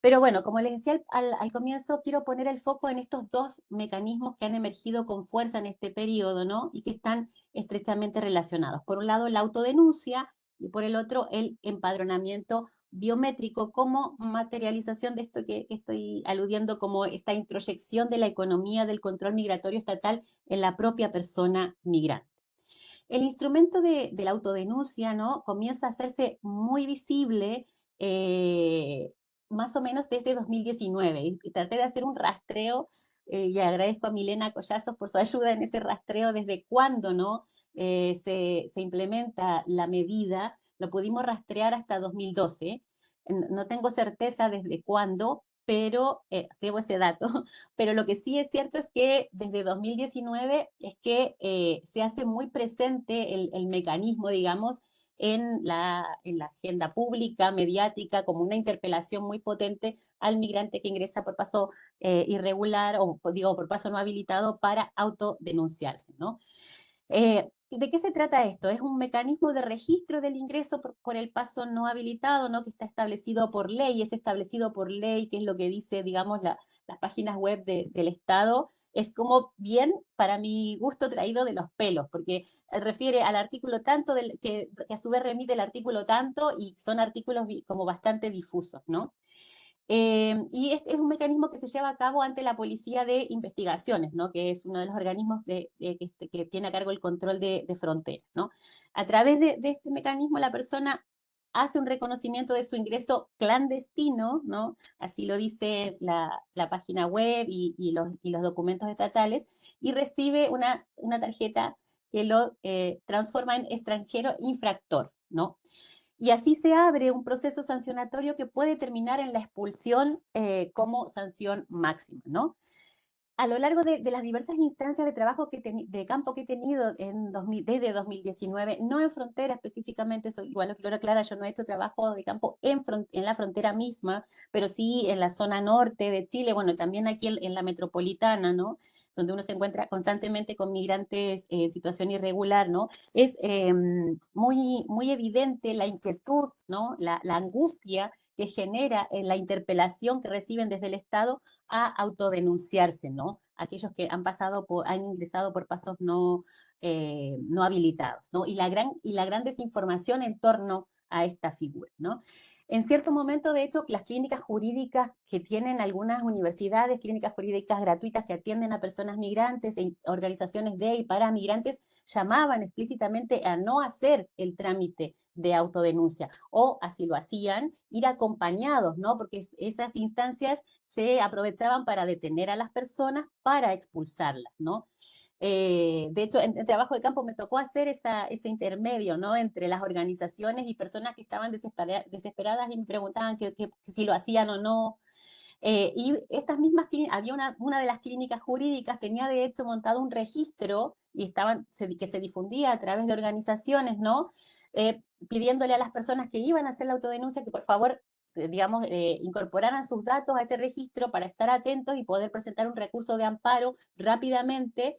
[SPEAKER 5] Pero bueno, como les decía al comienzo, quiero poner el foco en estos dos mecanismos que han emergido con fuerza en este periodo, ¿no? Y que están estrechamente relacionados. Por un lado, la autodenuncia y por el otro, el empadronamiento biométrico como materialización de esto que estoy aludiendo como esta introyección de la economía del control migratorio estatal en la propia persona migrante. El instrumento de la autodenuncia, ¿no? Comienza a hacerse muy visible más o menos desde 2019 y traté de hacer un rastreo y agradezco a Milena Collazos por su ayuda en ese rastreo desde cuándo, ¿no? Se implementa la medida, lo pudimos rastrear hasta 2012. No tengo certeza desde cuándo, pero debo ese dato, pero lo que sí es cierto es que desde 2019 es que se hace muy presente el mecanismo, digamos, en la agenda pública, mediática, como una interpelación muy potente al migrante que ingresa por paso irregular o, digo, por paso no habilitado para autodenunciarse, ¿no? ¿De qué se trata esto? Es un mecanismo de registro del ingreso por el paso no habilitado, ¿no? Que está establecido por ley, es establecido por ley, que es lo que dice, digamos, las páginas web del Estado. Es como bien, para mi gusto, traído de los pelos, porque refiere al artículo tanto, que a su vez remite el artículo tanto, y son artículos como bastante difusos, ¿no? Y es un mecanismo que se lleva a cabo ante la Policía de Investigaciones, ¿no? Que es uno de los organismos que tiene a cargo el control de fronteras, ¿no? A través de este mecanismo la persona hace un reconocimiento de su ingreso clandestino, ¿no? Así lo dice la página web y los documentos estatales, y recibe una tarjeta que lo transforma en extranjero infractor, ¿no? Y así se abre un proceso sancionatorio que puede terminar en la expulsión como sanción máxima, ¿no? A lo largo de las diversas instancias de trabajo de campo que he tenido desde 2019, no en frontera específicamente, igual lo quiero aclarar, yo no he hecho trabajo de campo en la frontera misma, pero sí en la zona norte de Chile, bueno, también aquí en la metropolitana, ¿no? Donde uno se encuentra constantemente con migrantes en situación irregular, ¿no? Es muy evidente la inquietud, ¿no? La angustia que genera la interpelación que reciben desde el Estado a autodenunciarse, ¿no? Aquellos que han ingresado por pasos no habilitados, ¿no? Y la gran desinformación en torno a esta figura, ¿no? En cierto momento, de hecho, las clínicas jurídicas que tienen algunas universidades, clínicas jurídicas gratuitas que atienden a personas migrantes, organizaciones de y para migrantes, llamaban explícitamente a no hacer el trámite de autodenuncia, o así lo hacían, ir acompañados, ¿no? Porque esas instancias se aprovechaban para detener a las personas, para expulsarlas, ¿no? De hecho, en trabajo de campo me tocó hacer ese intermedio, ¿no? Entre las organizaciones y personas que estaban desesperadas y me preguntaban que si lo hacían o no. Y estas mismas, había una de las clínicas jurídicas, tenía de hecho montado un registro y que se difundía a través de organizaciones, ¿no? Pidiéndole a las personas que iban a hacer la autodenuncia que por favor, digamos, incorporaran sus datos a este registro para estar atentos y poder presentar un recurso de amparo rápidamente,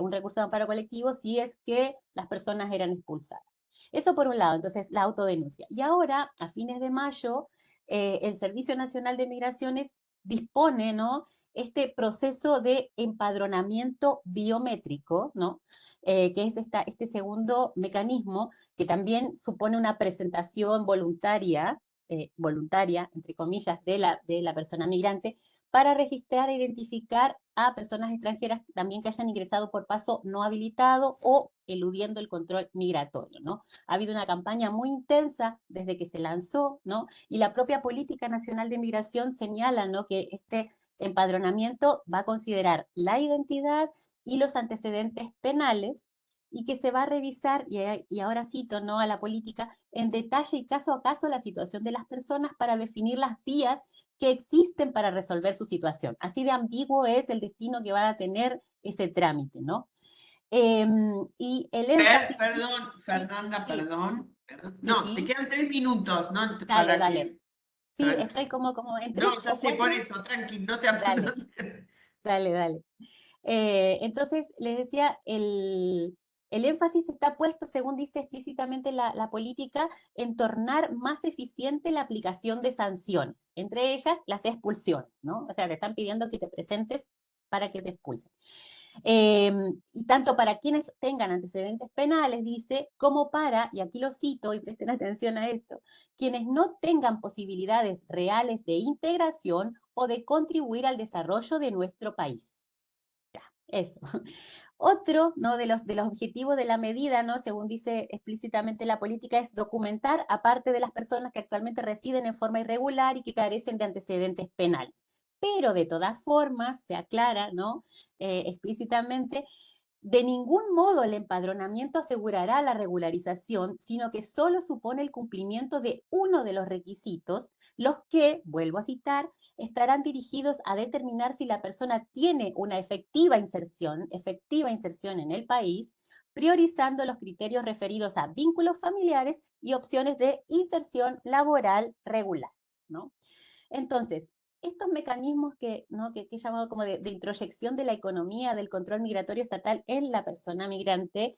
[SPEAKER 5] un recurso de amparo colectivo, si es que las personas eran expulsadas. Eso por un lado, entonces la autodenuncia. Y ahora, a fines de mayo, el Servicio Nacional de Migraciones dispone, ¿no? Este proceso de empadronamiento biométrico, ¿no? Que es este segundo mecanismo que también supone una presentación voluntaria, entre comillas, de la persona migrante, para registrar e identificar a personas extranjeras también que hayan ingresado por paso no habilitado o eludiendo el control migratorio, ¿no? Ha habido una campaña muy intensa desde que se lanzó, ¿no? Y la propia Política Nacional de Migración señala, ¿no? Que este empadronamiento va a considerar la identidad y los antecedentes penales y que se va a revisar, y ahora cito, ¿no? A la política, en detalle y caso a caso la situación de las personas para definir las vías que existen para resolver su situación. Así de ambiguo es el destino que va a tener ese trámite, ¿no? Y el énfasis...
[SPEAKER 2] Perdón, Fernanda,
[SPEAKER 5] sí,
[SPEAKER 2] perdón.
[SPEAKER 5] sí,
[SPEAKER 2] No, te
[SPEAKER 5] sí.
[SPEAKER 2] quedan 3 minutos, ¿no?
[SPEAKER 5] Dale,
[SPEAKER 2] Para
[SPEAKER 5] dale.
[SPEAKER 2] que...
[SPEAKER 5] Sí,
[SPEAKER 2] Tranqui.
[SPEAKER 5] estoy como en
[SPEAKER 2] No,
[SPEAKER 5] 3
[SPEAKER 2] ya
[SPEAKER 5] o
[SPEAKER 2] sé por
[SPEAKER 5] 4.
[SPEAKER 2] eso, tranqui, no te...
[SPEAKER 5] Dale, dale, dale. Entonces, les decía, el énfasis está puesto, según dice explícitamente la política, en tornar más eficiente la aplicación de sanciones, entre ellas las expulsiones, ¿no? O sea, te están pidiendo que te presentes para que te expulsen. Y tanto para quienes tengan antecedentes penales, dice, como para, y aquí lo cito y presten atención a esto, quienes no tengan posibilidades reales de integración o de contribuir al desarrollo de nuestro país. Ya, eso. Otro, ¿no?, de los objetivos de la medida, ¿no?, según dice explícitamente la política, es documentar a parte de las personas que actualmente residen en forma irregular y que carecen de antecedentes penales. Pero de todas formas, se aclara, ¿no?, explícitamente, de ningún modo el empadronamiento asegurará la regularización, sino que solo supone el cumplimiento de uno de los requisitos, los que, vuelvo a citar, estarán dirigidos a determinar si la persona tiene una efectiva inserción en el país, priorizando los criterios referidos a vínculos familiares y opciones de inserción laboral regular, ¿no? Entonces, estos mecanismos ¿no?, que he llamado como de introyección de la economía, del control migratorio estatal en la persona migrante,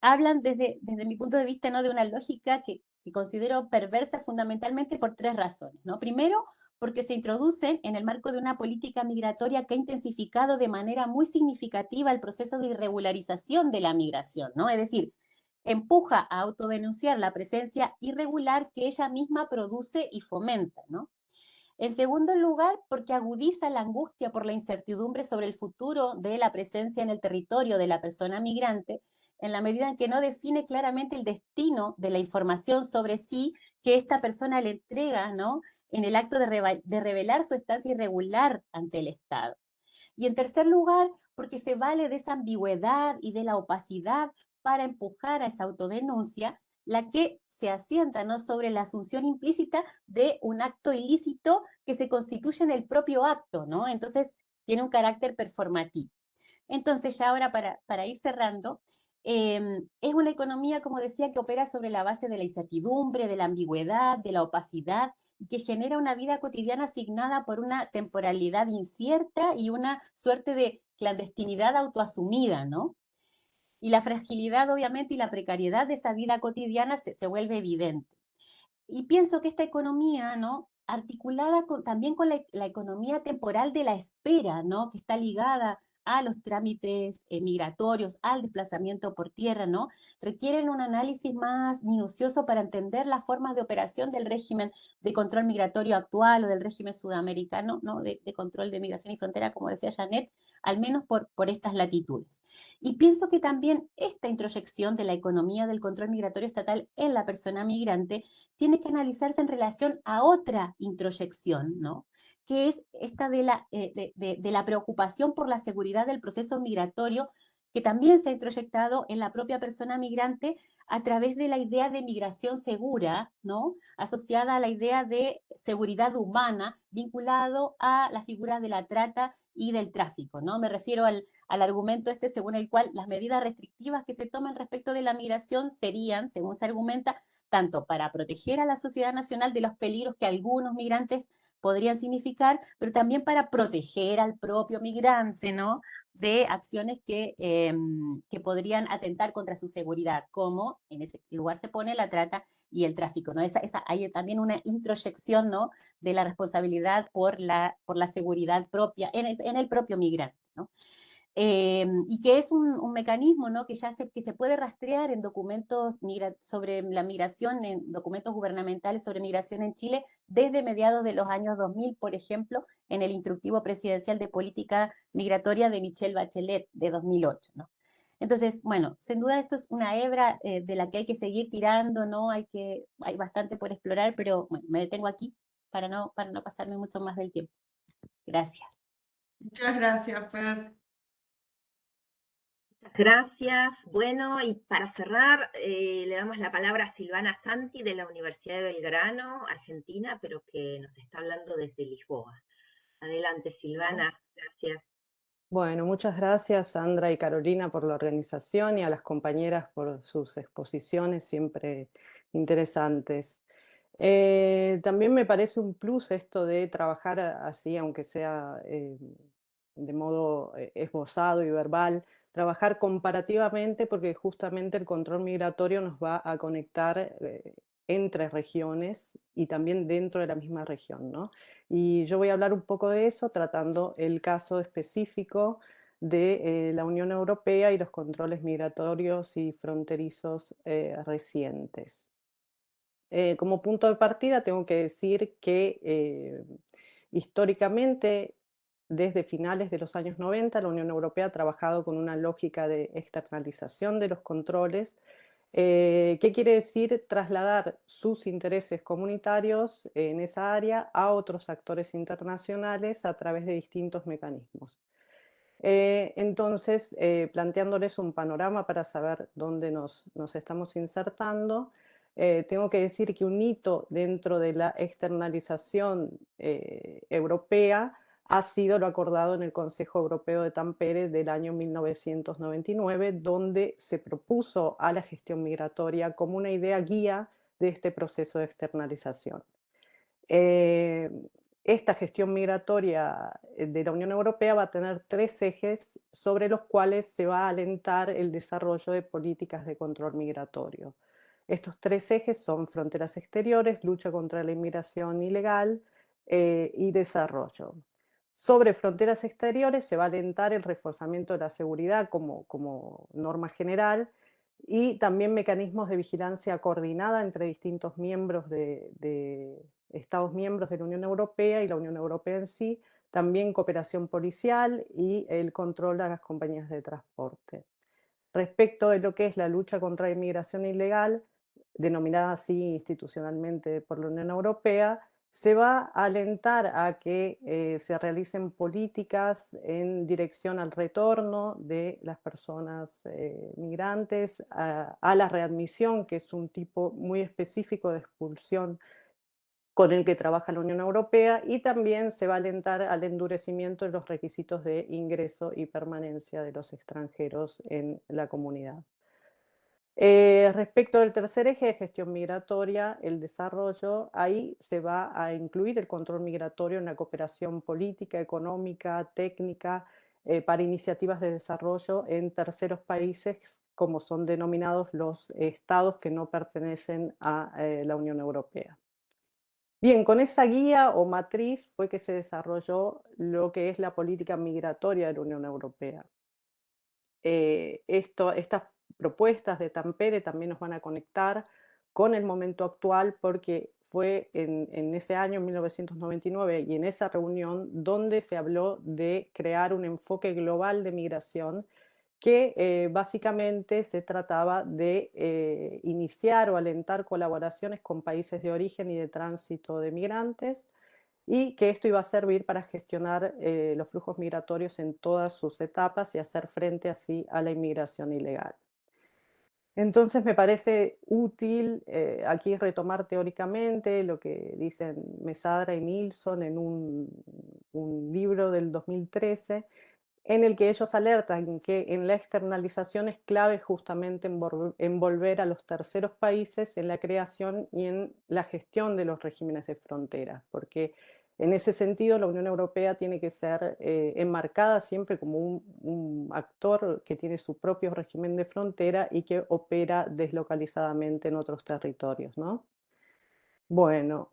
[SPEAKER 5] hablan desde mi punto de vista, ¿no?, de una lógica que considero perversa fundamentalmente por tres razones, ¿no? Primero, porque se introducen en el marco de una política migratoria que ha intensificado de manera muy significativa el proceso de irregularización de la migración, ¿no? Es decir, empuja a autodenunciar la presencia irregular que ella misma produce y fomenta, ¿no? En segundo lugar, porque agudiza la angustia por la incertidumbre sobre el futuro de la presencia en el territorio de la persona migrante, en la medida en que no define claramente el destino de la información sobre sí que esta persona le entrega, ¿no?, en el acto de revelar su estancia irregular ante el Estado. Y en tercer lugar, porque se vale de esa ambigüedad y de la opacidad para empujar a esa autodenuncia, la que se asienta, ¿no?, sobre la asunción implícita de un acto ilícito que se constituye en el propio acto, ¿no? Entonces, tiene un carácter performativo. Entonces, ya ahora para ir cerrando, es una economía, como decía, que opera sobre la base de la incertidumbre, de la ambigüedad, de la opacidad, y que genera una vida cotidiana asignada por una temporalidad incierta y una suerte de clandestinidad autoasumida, ¿no? Y la fragilidad, obviamente, y la precariedad de esa vida cotidiana se vuelve evidente. Y pienso que esta economía, ¿no?, articulada también con la economía temporal de la espera, ¿no?, que está ligada a los trámites migratorios, al desplazamiento por tierra, ¿no?, requieren un análisis más minucioso para entender las formas de operación del régimen de control migratorio actual o del régimen sudamericano, ¿no?, de control de migración y frontera, como decía Janet, al menos por estas latitudes. Y pienso que también esta introyección de la economía del control migratorio estatal en la persona migrante tiene que analizarse en relación a otra introyección, ¿no?, que es esta de la preocupación por la seguridad del proceso migratorio, que también se ha introyectado en la propia persona migrante a través de la idea de migración segura, ¿no?, asociada a la idea de seguridad humana, vinculado a la figura de la trata y del tráfico, ¿no? Me refiero al argumento según el cual las medidas restrictivas que se toman respecto de la migración serían, según se argumenta, tanto para proteger a la sociedad nacional de los peligros que algunos migrantes podrían significar, pero también para proteger al propio migrante, ¿no?, de acciones que podrían atentar contra su seguridad, como en ese lugar se pone la trata y el tráfico, ¿no? Hay también una introyección, ¿no?, de la responsabilidad por la seguridad propia en el propio migrante, ¿no? Y que es un mecanismo, ¿no?, que se puede rastrear en documentos sobre la migración, en documentos gubernamentales sobre migración en Chile, desde mediados de los años 2000, por ejemplo, en el Instructivo Presidencial de Política Migratoria de Michelle Bachelet, de 2008, ¿no? Entonces, bueno, sin duda esto es una hebra de la que hay que seguir tirando, ¿no? Hay bastante por explorar, pero bueno, me detengo aquí para no pasarme mucho más del tiempo. Gracias.
[SPEAKER 2] Muchas gracias, Fer.
[SPEAKER 1] Gracias. Bueno, y para cerrar, le damos la palabra a Silvana Santi de la Universidad de Belgrano, Argentina, pero que nos está hablando desde Lisboa. Adelante, Silvana. Gracias.
[SPEAKER 6] Bueno, muchas gracias Sandra y Carolina por la organización y a las compañeras por sus exposiciones siempre interesantes. También me parece un plus esto de trabajar así, aunque sea de modo esbozado y verbal, trabajar comparativamente porque justamente el control migratorio nos va a conectar entre regiones y también dentro de la misma región, ¿no? Y yo voy a hablar un poco de eso tratando el caso específico de la Unión Europea y los controles migratorios y fronterizos recientes. Como punto de partida tengo que decir que históricamente, desde finales de los años 90, la Unión Europea ha trabajado con una lógica de externalización de los controles. ¿Qué quiere decir? Trasladar sus intereses comunitarios en esa área a otros actores internacionales a través de distintos mecanismos. Entonces, planteándoles un panorama para saber dónde nos estamos insertando, tengo que decir que un hito dentro de la externalización europea ha sido lo acordado en el Consejo Europeo de Tampere del año 1999, donde se propuso a la gestión migratoria como una idea guía de este proceso de externalización. Esta gestión migratoria de la Unión Europea va a tener 3 ejes sobre los cuales se va a alentar el desarrollo de políticas de control migratorio. Estos 3 ejes son fronteras exteriores, lucha contra la inmigración ilegal y desarrollo. Sobre fronteras exteriores se va a alentar el reforzamiento de la seguridad como norma general y también mecanismos de vigilancia coordinada entre distintos miembros de Estados miembros de la Unión Europea y la Unión Europea en sí, también cooperación policial y el control a las compañías de transporte. Respecto de lo que es la lucha contra la inmigración ilegal, denominada así institucionalmente por la Unión Europea, se va a alentar a que se realicen políticas en dirección al retorno de las personas migrantes, a la readmisión, que es un tipo muy específico de expulsión con el que trabaja la Unión Europea, y también se va a alentar al endurecimiento de los requisitos de ingreso y permanencia de los extranjeros en la comunidad. Respecto del tercer eje de gestión migratoria, el desarrollo, ahí se va a incluir el control migratorio en la cooperación política, económica, técnica, para iniciativas de desarrollo en terceros países, como son denominados los estados que no pertenecen a la Unión Europea. Bien, con esa guía o matriz fue que se desarrolló lo que es la política migratoria de la Unión Europea. Estas propuestas de Tampere también nos van a conectar con el momento actual porque fue en ese año, 1999, y en esa reunión donde se habló de crear un enfoque global de migración que básicamente se trataba de iniciar o alentar colaboraciones con países de origen y de tránsito de migrantes, y que esto iba a servir para gestionar los flujos migratorios en todas sus etapas y hacer frente así a la inmigración ilegal. Entonces me parece útil aquí retomar teóricamente lo que dicen Mesadra y Nilsson en un libro del 2013, en el que ellos alertan que en la externalización es clave justamente envolver a los terceros países en la creación y en la gestión de los regímenes de frontera, porque en ese sentido la Unión Europea tiene que ser enmarcada siempre como un actor que tiene su propio régimen de frontera y que opera deslocalizadamente en otros territorios, ¿no? Bueno,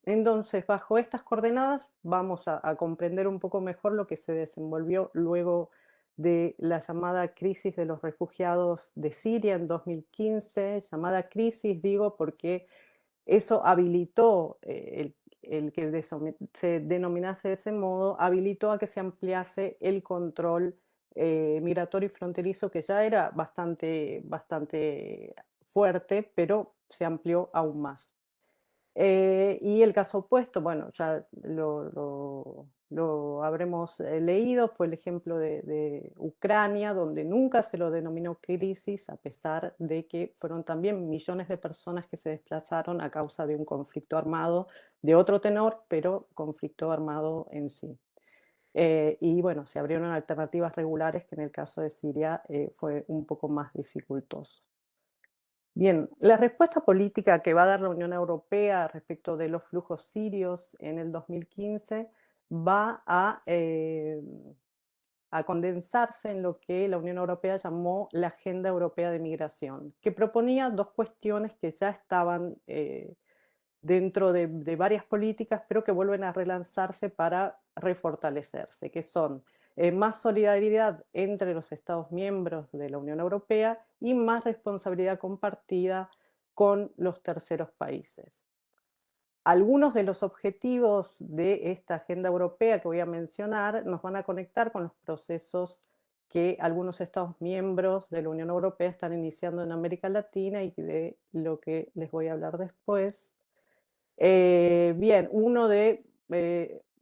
[SPEAKER 6] entonces, bajo estas coordenadas vamos a comprender un poco mejor lo que se desenvolvió luego de la llamada crisis de los refugiados de Siria en 2015, llamada crisis, digo, porque eso habilitó, el que se denominase de ese modo, habilitó a que se ampliase el control migratorio y fronterizo, que ya era bastante fuerte, pero se amplió aún más. Y el caso opuesto, bueno, ya lo habremos leído, fue el ejemplo de Ucrania, donde nunca se lo denominó crisis, a pesar de que fueron también millones de personas que se desplazaron a causa de un conflicto armado de otro tenor, pero conflicto armado en sí. Y bueno, se abrieron alternativas regulares que en el caso de Siria fue un poco más dificultoso. Bien, la respuesta política que va a dar la Unión Europea respecto de los flujos sirios en el 2015 va a a condensarse en lo que la Unión Europea llamó la Agenda Europea de Migración, que proponía dos cuestiones que ya estaban dentro de varias políticas, pero que vuelven a relanzarse para refortalecerse, que son más solidaridad entre los Estados miembros de la Unión Europea y más responsabilidad compartida con los terceros países. Algunos de los objetivos de esta agenda europea que voy a mencionar nos van a conectar con los procesos que algunos Estados miembros de la Unión Europea están iniciando en América Latina y de lo que les voy a hablar después. Bien,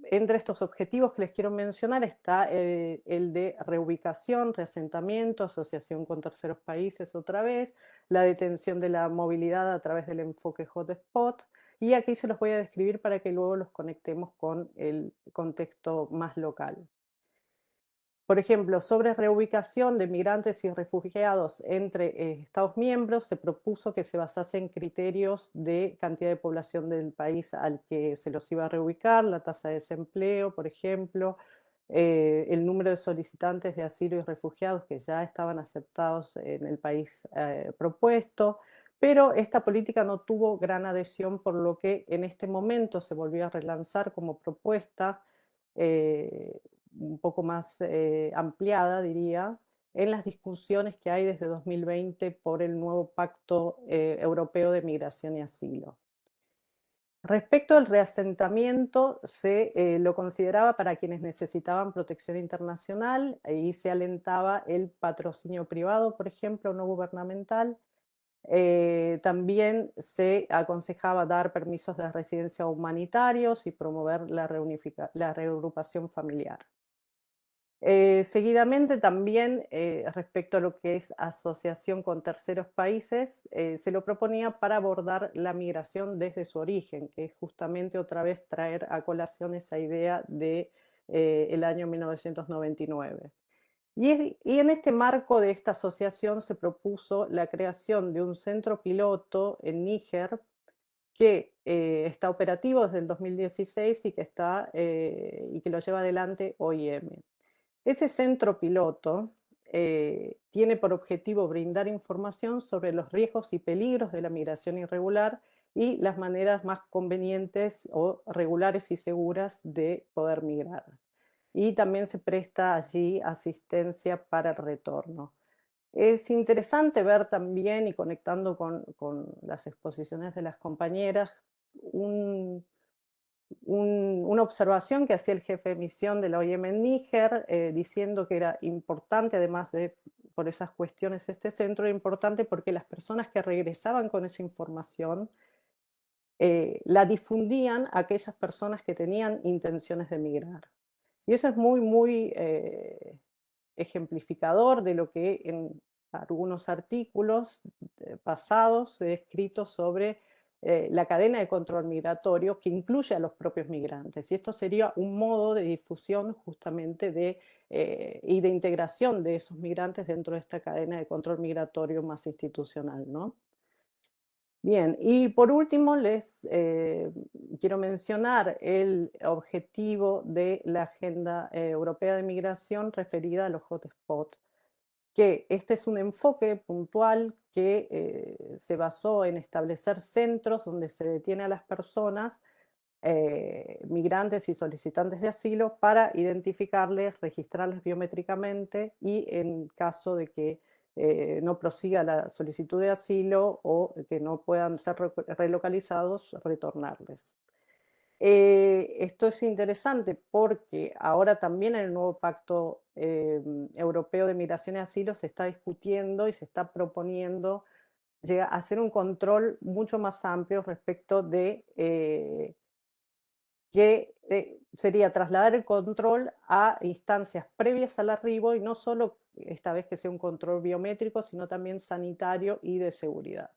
[SPEAKER 6] entre estos objetivos que les quiero mencionar está el de reubicación, reasentamiento, asociación con terceros países otra vez, la detención de la movilidad a través del enfoque hotspot, y aquí se los voy a describir para que luego los conectemos con el contexto más local. Por ejemplo, sobre reubicación de migrantes y refugiados entre Estados miembros, se propuso que se basase en criterios de cantidad de población del país al que se los iba a reubicar, la tasa de desempleo, por ejemplo, el número de solicitantes de asilo y refugiados que ya estaban aceptados en el país propuesto, pero esta política no tuvo gran adhesión, por lo que en este momento se volvió a relanzar como propuesta un poco más ampliada, diría, en las discusiones que hay desde 2020 por el nuevo Pacto Europeo de Migración y Asilo. Respecto al reasentamiento, se lo consideraba para quienes necesitaban protección internacional y se alentaba el patrocinio privado, por ejemplo, no gubernamental. También se aconsejaba dar permisos de residencia humanitarios y promover la reagrupación familiar. Seguidamente también, respecto a lo que es asociación con terceros países, se lo proponía para abordar la migración desde su origen, que es justamente otra vez traer a colación esa idea de el año 1999. Y en este marco de esta asociación se propuso la creación de un centro piloto en Níger que está operativo desde el 2016 y que lo lleva adelante OIM. Ese centro piloto tiene por objetivo brindar información sobre los riesgos y peligros de la migración irregular y las maneras más convenientes o regulares y seguras de poder migrar. Y también se presta allí asistencia para el retorno. Es interesante ver también, y conectando con las exposiciones de las compañeras, una observación que hacía el jefe de misión de la OIM en Níger, diciendo que era importante, además de por esas cuestiones este centro, era importante porque las personas que regresaban con esa información la difundían a aquellas personas que tenían intenciones de migrar. Y eso es muy ejemplificador de lo que en algunos artículos pasados he escrito sobre la cadena de control migratorio que incluye a los propios migrantes. Y esto sería un modo de difusión justamente y de integración de esos migrantes dentro de esta cadena de control migratorio más institucional, ¿no? Bien, y por último les quiero mencionar el objetivo de la Agenda Europea de Migración referida a los hotspots, que este es un enfoque puntual que se basó en establecer centros donde se detiene a las personas, migrantes y solicitantes de asilo, para identificarles, registrarles biométricamente y en caso de que no prosiga la solicitud de asilo o que no puedan ser relocalizados, retornarles. Esto es interesante porque ahora también en el nuevo Pacto Europeo de Migración y Asilo se está discutiendo y se está proponiendo hacer un control mucho más amplio respecto de que sería trasladar el control a instancias previas al arribo y no solo esta vez que sea un control biométrico, sino también sanitario y de seguridad.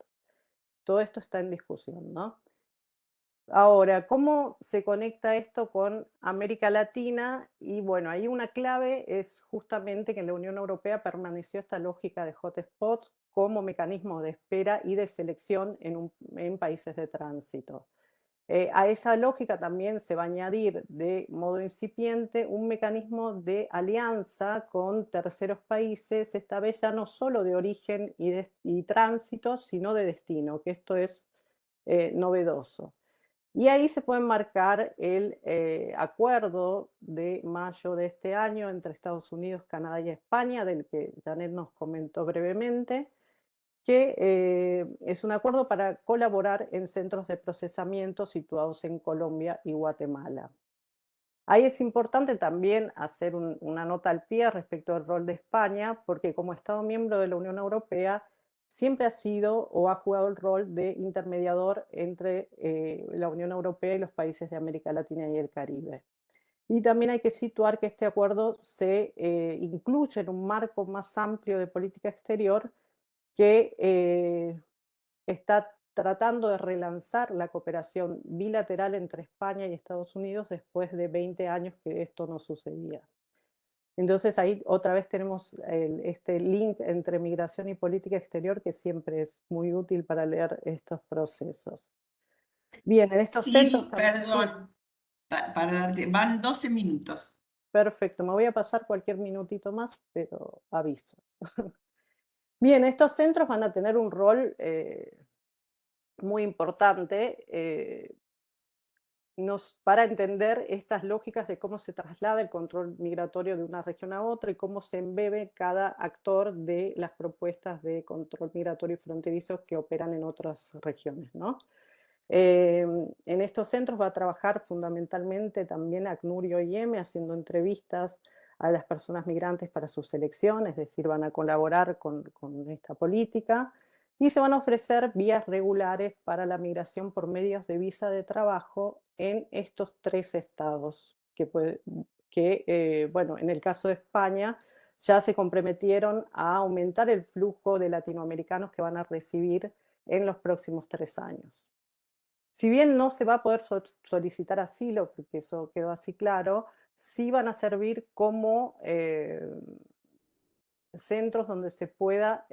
[SPEAKER 6] Todo esto está en discusión, ¿no? Ahora, ¿cómo se conecta esto con América Latina? Y bueno, ahí una clave es justamente que en la Unión Europea permaneció esta lógica de hotspots como mecanismo de espera y de selección en países de tránsito. A esa lógica también se va a añadir de modo incipiente un mecanismo de alianza con terceros países, esta vez ya no solo de origen y tránsito, sino de destino, que esto es novedoso. Y ahí se puede marcar el acuerdo de mayo de este año entre Estados Unidos, Canadá y España, del que Janet nos comentó brevemente, que es un acuerdo para colaborar en centros de procesamiento situados en Colombia y Guatemala. Ahí es importante también hacer una nota al pie respecto al rol de España, porque como Estado miembro de la Unión Europea, siempre ha sido o ha jugado el rol de intermediador entre la Unión Europea y los países de América Latina y el Caribe. Y también hay que situar que este acuerdo se incluye en un marco más amplio de política exterior que está tratando de relanzar la cooperación bilateral entre España y Estados Unidos después de 20 años que esto no sucedía. Entonces ahí otra vez tenemos este link entre migración y política exterior que siempre es muy útil para leer estos procesos. Bien, en estos centros...
[SPEAKER 2] Perdón, para darte, van 12 minutos.
[SPEAKER 6] Perfecto, me voy a pasar cualquier minutito más, pero aviso. Bien, estos centros van a tener un rol muy importante para entender estas lógicas de cómo se traslada el control migratorio de una región a otra y cómo se embebe cada actor de las propuestas de control migratorio y fronterizo que operan en otras regiones, ¿no? En estos centros va a trabajar fundamentalmente también ACNUR y OIM haciendo entrevistas a las personas migrantes para su selección, es decir, van a colaborar con esta política y se van a ofrecer vías regulares para la migración por medios de visa de trabajo en estos 3 estados bueno, en el caso de España ya se comprometieron a aumentar el flujo de latinoamericanos que van a recibir en los próximos 3 años. Si bien no se va a poder solicitar asilo, porque eso quedó así claro, sí van a servir como centros donde se pueda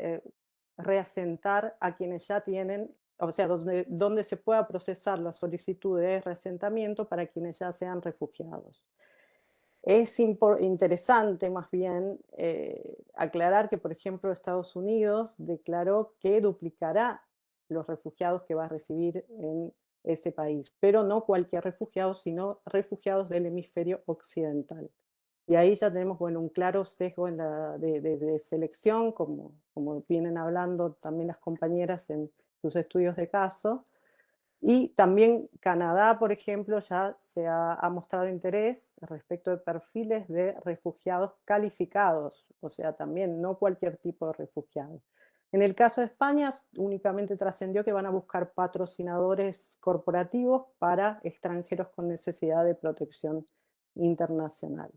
[SPEAKER 6] reasentar a quienes ya tienen, o sea, donde se pueda procesar la solicitud de reasentamiento para quienes ya sean refugiados. Es interesante más bien aclarar que, por ejemplo, Estados Unidos declaró que duplicará los refugiados que va a recibir en ese país, pero no cualquier refugiado, sino refugiados del hemisferio occidental. Y ahí ya tenemos, bueno, un claro sesgo de selección, como vienen hablando también las compañeras en sus estudios de caso. Y también Canadá, por ejemplo, ya se ha mostrado interés respecto de perfiles de refugiados calificados, o sea, también no cualquier tipo de refugiado. En el caso de España, únicamente trascendió que van a buscar patrocinadores corporativos para extranjeros con necesidad de protección internacional.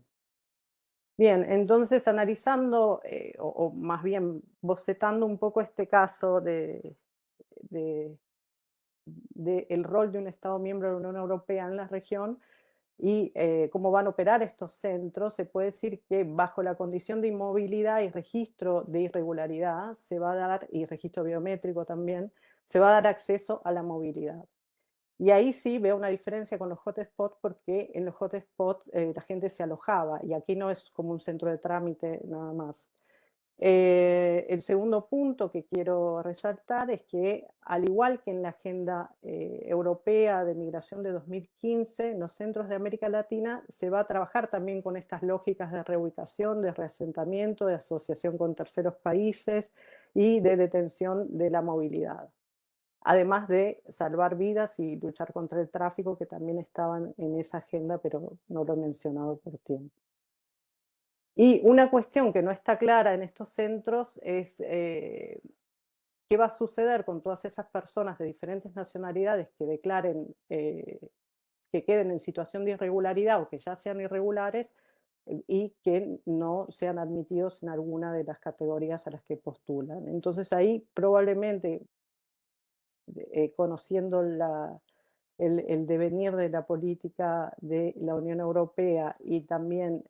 [SPEAKER 6] Bien, entonces analizando, o más bien bocetando un poco este caso del rol de un Estado miembro de la Unión Europea en la región y cómo van a operar estos centros, se puede decir que bajo la condición de inmovilidad y registro de irregularidad se va a dar, y registro biométrico también, se va a dar acceso a la movilidad. Y ahí sí veo una diferencia con los hotspots porque en los hotspots la gente se alojaba y aquí no es como un centro de trámite nada más. El segundo punto que quiero resaltar es que, al igual que en la Agenda Europea de Migración de 2015, en los centros de América Latina se va a trabajar también con estas lógicas de reubicación, de reasentamiento, de asociación con terceros países y de detención de la movilidad. Además de salvar vidas y luchar contra el tráfico, que también estaban en esa agenda, pero no lo he mencionado por tiempo. Y una cuestión que no está clara en estos centros es qué va a suceder con todas esas personas de diferentes nacionalidades que declaren que queden en situación de irregularidad o que ya sean irregulares y que no sean admitidos en alguna de las categorías a las que postulan. Entonces ahí probablemente, conociendo el devenir de la política de la Unión Europea y también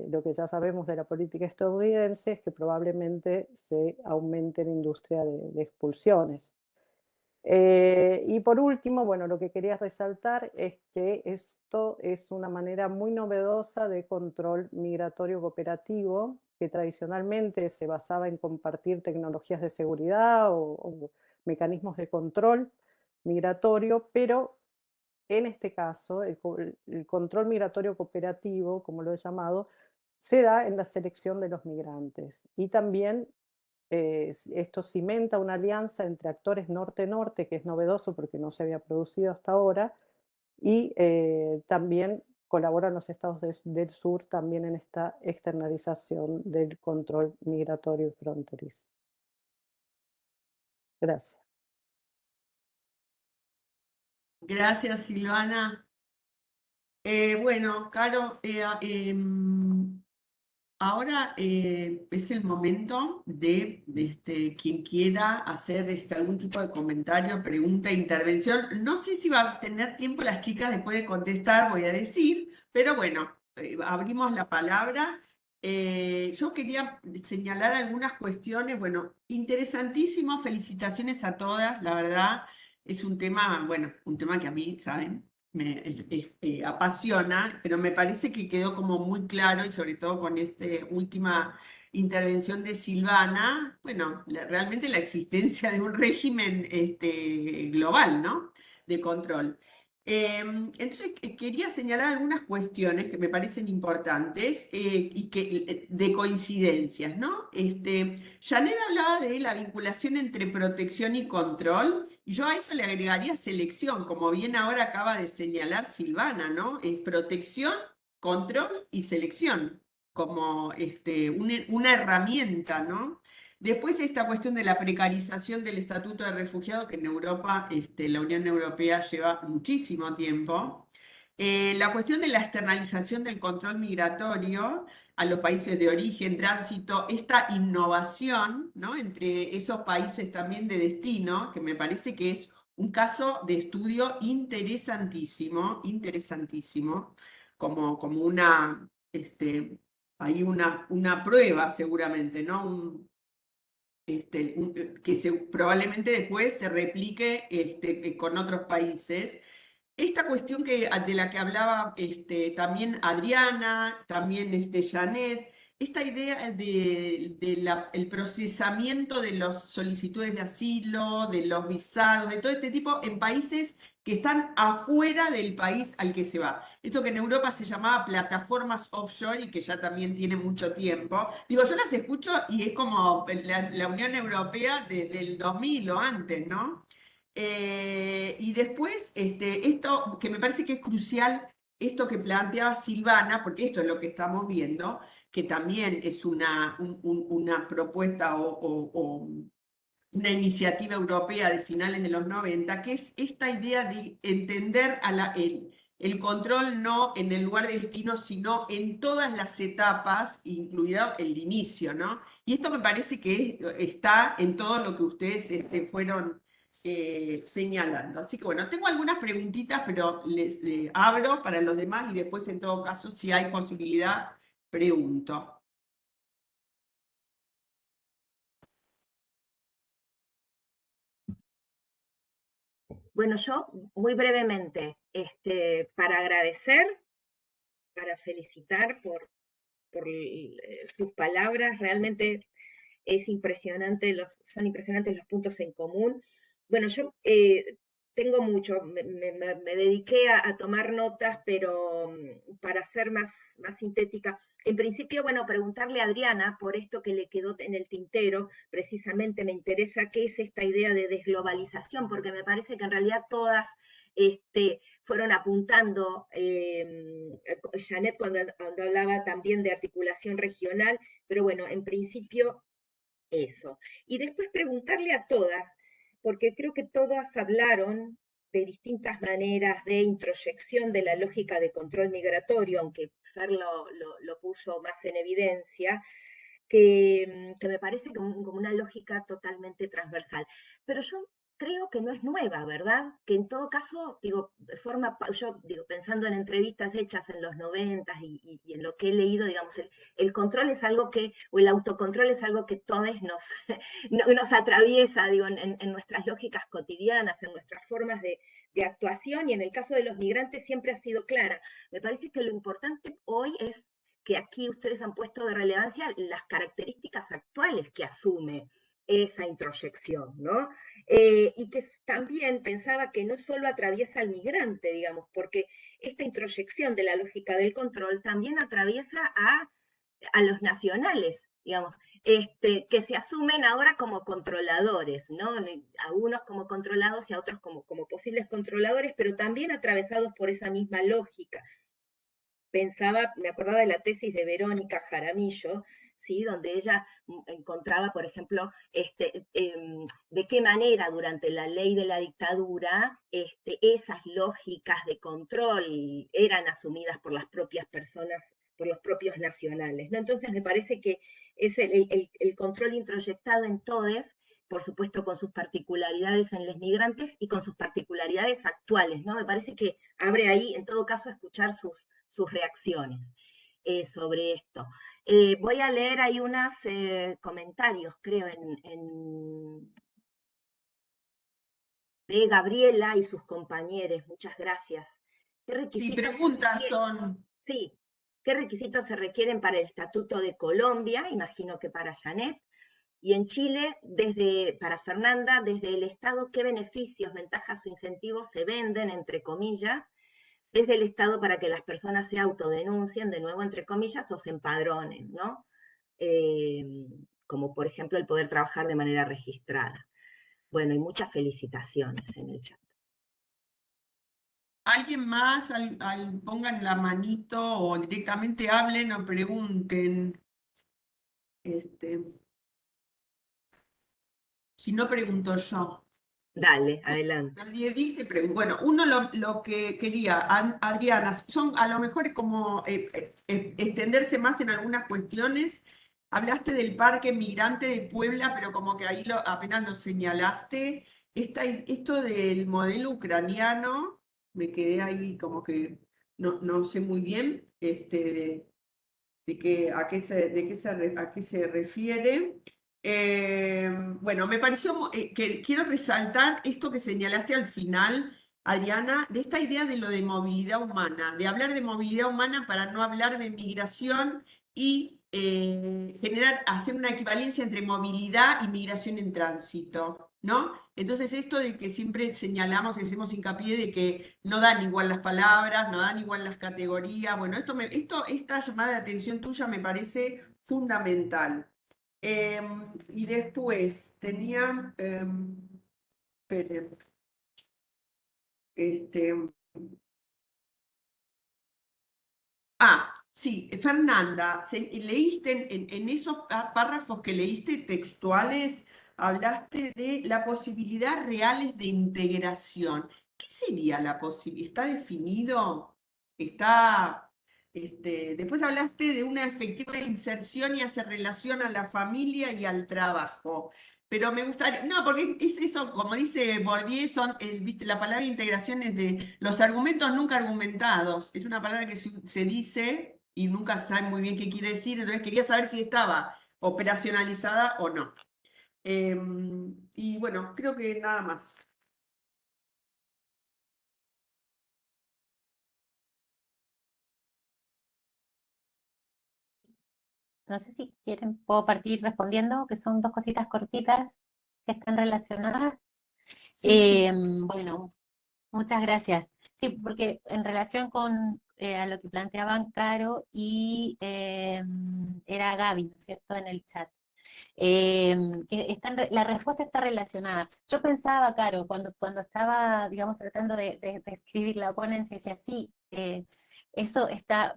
[SPEAKER 6] lo que ya sabemos de la política estadounidense, es que probablemente se aumente la industria de expulsiones. Y por último, bueno, lo que quería resaltar es que esto es una manera muy novedosa de control migratorio cooperativo, que tradicionalmente se basaba en compartir tecnologías de seguridad o mecanismos de control migratorio, pero en este caso el control migratorio cooperativo, como lo he llamado, se da en la selección de los migrantes y también esto cimenta una alianza entre actores norte-norte, que es novedoso porque no se había producido hasta ahora, y también colaboran los estados del sur también en esta externalización del control migratorio y fronterizo. Gracias.
[SPEAKER 2] Gracias, Silvana. Bueno, Caro, ahora es el momento de quien quiera hacer algún tipo de comentario, pregunta, intervención. No sé si va a tener tiempo las chicas después de contestar, voy a decir, pero bueno, abrimos la palabra. Yo quería señalar algunas cuestiones. Bueno, interesantísimo, felicitaciones a todas, la verdad. Es un tema, bueno, un tema que a mí, ¿saben? Me apasiona, pero me parece que quedó como muy claro, y sobre todo con esta última intervención de Silvana, bueno, realmente la existencia de un régimen global, ¿no? De control. Entonces, quería señalar algunas cuestiones que me parecen importantes y que, de coincidencias, ¿no? Janet hablaba de la vinculación entre protección y control, y yo a eso le agregaría selección, como bien ahora acaba de señalar Silvana, ¿no? Es protección, control y selección, como una herramienta, ¿no? Después esta cuestión de la precarización del estatuto de refugiado, que en Europa, la Unión Europea lleva muchísimo tiempo. La cuestión de la externalización del control migratorio a los países de origen, tránsito, esta innovación, ¿no? Entre esos países también de destino, que me parece que es un caso de estudio interesantísimo, interesantísimo, como una, hay una prueba seguramente, ¿no? Que probablemente después se replique con otros países. Esta cuestión de la que hablaba también Adriana, también Janet, esta idea del procesamiento de las solicitudes de asilo, de los visados, de todo este tipo en países que están afuera del país al que se va. Esto que en Europa se llamaba plataformas offshore y que ya también tiene mucho tiempo. Digo, yo las escucho y es como la Unión Europea desde el 2000 o antes, ¿no? Y después, esto que me parece que es crucial, esto que planteaba Silvana, porque esto es lo que estamos viendo, que también es una propuesta o una iniciativa europea de finales de los 90, que es esta idea de entender el control no en el lugar de destino, sino en todas las etapas, incluido el inicio, ¿no? Y esto me parece que está en todo lo que ustedes fueron señalando. Así que bueno, tengo algunas preguntitas, pero les abro para los demás y después, en todo caso, si hay posibilidad, pregunto.
[SPEAKER 1] Bueno, yo muy brevemente, para agradecer, para felicitar por sus palabras, realmente son impresionantes los puntos en común. Bueno, yo tengo mucho, me dediqué a tomar notas, pero para ser más sintética, en principio, bueno, preguntarle a Adriana por esto que le quedó en el tintero, precisamente me interesa qué es esta idea de desglobalización, porque me parece que en realidad todas fueron apuntando, Janet cuando hablaba también de articulación regional, pero bueno, en principio eso. Y después preguntarle a todas, porque creo que todas hablaron de distintas maneras de introyección de la lógica de control migratorio, aunque Fer lo puso más en evidencia, que me parece como una lógica totalmente transversal. Pero yo creo que no es nueva, ¿verdad? Que en todo caso, digo, yo digo, pensando en entrevistas hechas en los 90 y en lo que he leído, digamos, el control es algo que, o el autocontrol es algo que todos nos atraviesa, digo, en nuestras lógicas cotidianas, en nuestras formas de actuación, y en el caso de los migrantes siempre ha sido clara. Me parece que lo importante hoy es que aquí ustedes han puesto de relevancia las características actuales que asume esa introyección, ¿no? Y que también pensaba que no solo atraviesa al migrante, digamos, porque esta introyección de la lógica del control también atraviesa a los nacionales, digamos, que se asumen ahora como controladores, ¿no? A unos como controlados y a otros como posibles controladores, pero también atravesados por esa misma lógica. Me acordaba de la tesis de Verónica Jaramillo, ¿sí? Donde ella encontraba, por ejemplo, de qué manera durante la ley de la dictadura esas lógicas de control eran asumidas por las propias personas, por los propios nacionales, ¿no? Entonces me parece que es el control introyectado en todes, por supuesto con sus particularidades en los migrantes y con sus particularidades actuales, ¿no? Me parece que abre ahí, en todo caso, escuchar sus reacciones sobre esto. Voy a leer ahí unos comentarios, creo, de Gabriela y sus compañeros. Muchas gracias.
[SPEAKER 2] Sí, preguntas son.
[SPEAKER 1] Sí, ¿qué requisitos se requieren para el Estatuto de Colombia? Imagino que para Janet. Y en Chile, para Fernanda, desde el Estado, ¿qué beneficios, ventajas o incentivos se venden, entre comillas, desde el Estado para que las personas se autodenuncien, de nuevo, entre comillas, o se empadronen, ¿no? Como por ejemplo el poder trabajar de manera registrada. Bueno, y muchas felicitaciones en el chat.
[SPEAKER 2] ¿Alguien más? Pongan la manito o directamente hablen o pregunten. Si no, pregunto yo.
[SPEAKER 1] Dale, adelante.
[SPEAKER 2] Nadie dice, bueno, uno lo que quería, Adriana, son a lo mejor como extenderse más en algunas cuestiones. Hablaste del Parque Migrante de Puebla, pero como que ahí apenas lo señalaste. Esto del modelo ucraniano, me quedé ahí como que no sé muy bien a qué se refiere. Bueno, me pareció que quiero resaltar esto que señalaste al final, Adriana, de esta idea de lo de movilidad humana, de hablar de movilidad humana para no hablar de migración y hacer una equivalencia entre movilidad y migración en tránsito, ¿no? Entonces esto de que siempre señalamos y hacemos hincapié de que no dan igual las palabras, no dan igual las categorías, bueno, esta llamada de atención tuya me parece fundamental. Y después tenía, esperen, sí, Fernanda, leíste en esos párrafos que leíste textuales, hablaste de la posibilidad reales de integración. ¿Qué sería la posibilidad? ¿Está definido? Después hablaste de una efectiva inserción y hacer relación a la familia y al trabajo. Pero me gustaría, no, porque es eso, como dice Bourdieu, viste, la palabra integración es de los argumentos nunca argumentados. Es una palabra que se dice y nunca se sabe muy bien qué quiere decir, entonces quería saber si estaba operacionalizada o no. Y bueno, creo que nada más.
[SPEAKER 5] No sé si quieren, puedo partir respondiendo, que son dos cositas cortitas que están relacionadas.
[SPEAKER 2] Sí.
[SPEAKER 5] Bueno, muchas gracias. Sí, porque en relación con a lo que planteaban Caro y era Gaby, ¿no es cierto?, en el chat. La respuesta está relacionada. Yo pensaba, Caro, cuando estaba, digamos, tratando de escribir la ponencia, decía, sí, eso está,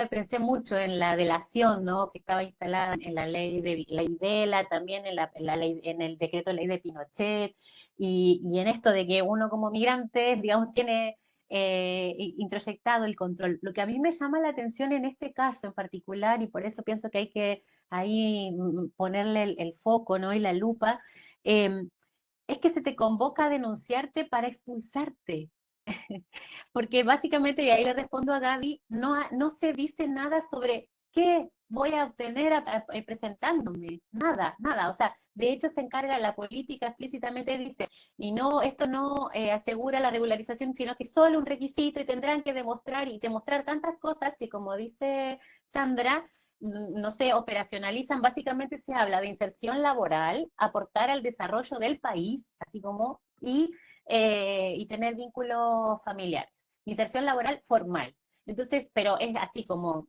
[SPEAKER 5] pensé mucho en la delación, ¿no?, que estaba instalada en la ley de la Videla, también en la ley, en el decreto de ley de Pinochet, y en esto de que uno como migrante, digamos, tiene introyectado el control. Lo que a mí me llama la atención en este caso en particular, y por eso pienso que hay que ahí ponerle el foco, ¿no?, y la lupa, es que se te convoca a denunciarte para expulsarte. Porque básicamente, y ahí le respondo a Gaby, no se dice nada sobre qué voy a obtener presentándome, nada, nada. O sea, de hecho se encarga la política explícitamente dice, y no, esto no asegura la regularización, sino que es solo un requisito y tendrán que demostrar y demostrar tantas cosas que, como dice Sandra, no sé, operacionalizan, básicamente se habla de inserción laboral, aportar al desarrollo del país, así como, y tener vínculos familiares. Inserción laboral formal. Entonces, pero es así como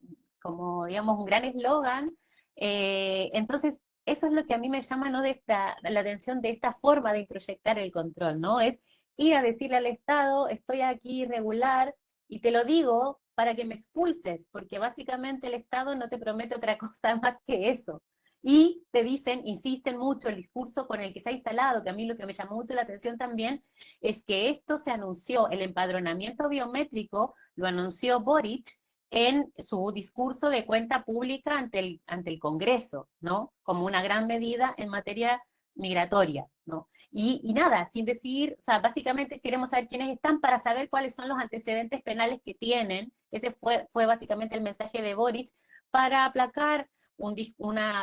[SPEAKER 5] digamos, un gran eslogan. Entonces, eso es lo que a mí me llama, ¿no?, la atención de esta forma de introyectar el control, ¿no? Es ir a decirle al Estado, estoy aquí irregular, y te lo digo para que me expulses, porque básicamente el Estado no te promete otra cosa más que eso. Y te dicen, insisten mucho el discurso con el que se ha instalado, que a mí lo que me llamó mucho la atención también es que esto se anunció, el empadronamiento biométrico lo anunció Boric en su discurso de cuenta pública ante el Congreso, ¿no? Como una gran medida en materia migratoria, ¿no? Y nada, sin decir, o sea, básicamente queremos saber quiénes están para saber cuáles son los antecedentes penales que tienen. Ese fue básicamente el mensaje de Boric para aplacar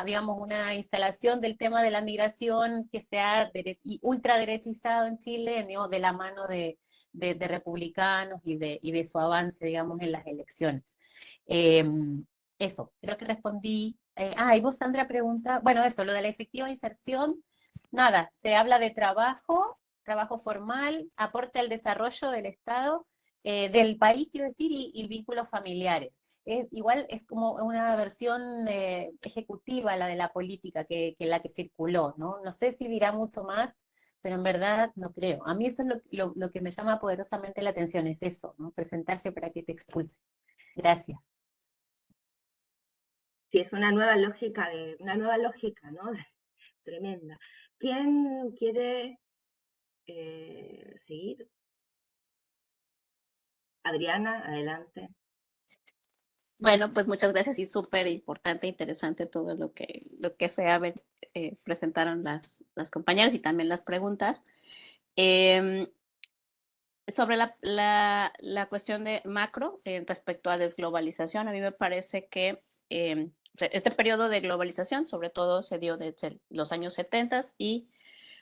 [SPEAKER 5] digamos, una instalación del tema de la migración que sea ultraderechizado en Chile, ¿no?, de la mano de republicanos y de su avance, digamos, en las elecciones. Eh, Eso, creo que respondí. Y vos, Sandra, pregunta, bueno, eso, lo de la efectiva inserción, nada, se habla de trabajo formal, aporte al desarrollo del Estado, del país, quiero decir, y vínculos familiares. Igual es como una versión ejecutiva la de la política que la que circuló, ¿no? No sé si dirá mucho más, pero en verdad no creo. A mí eso es lo que me llama poderosamente la atención, es eso, ¿no? Presentarse para que te expulse. Gracias.
[SPEAKER 1] Sí, es una nueva lógica, ¿no? Tremenda. ¿Quién quiere seguir? Adriana, adelante.
[SPEAKER 3] Bueno, pues muchas gracias y súper importante, interesante todo lo que presentaron las compañeras y también las preguntas. Sobre la cuestión de macro respecto a desglobalización, a mí me parece que este periodo de globalización sobre todo se dio desde los años 70 y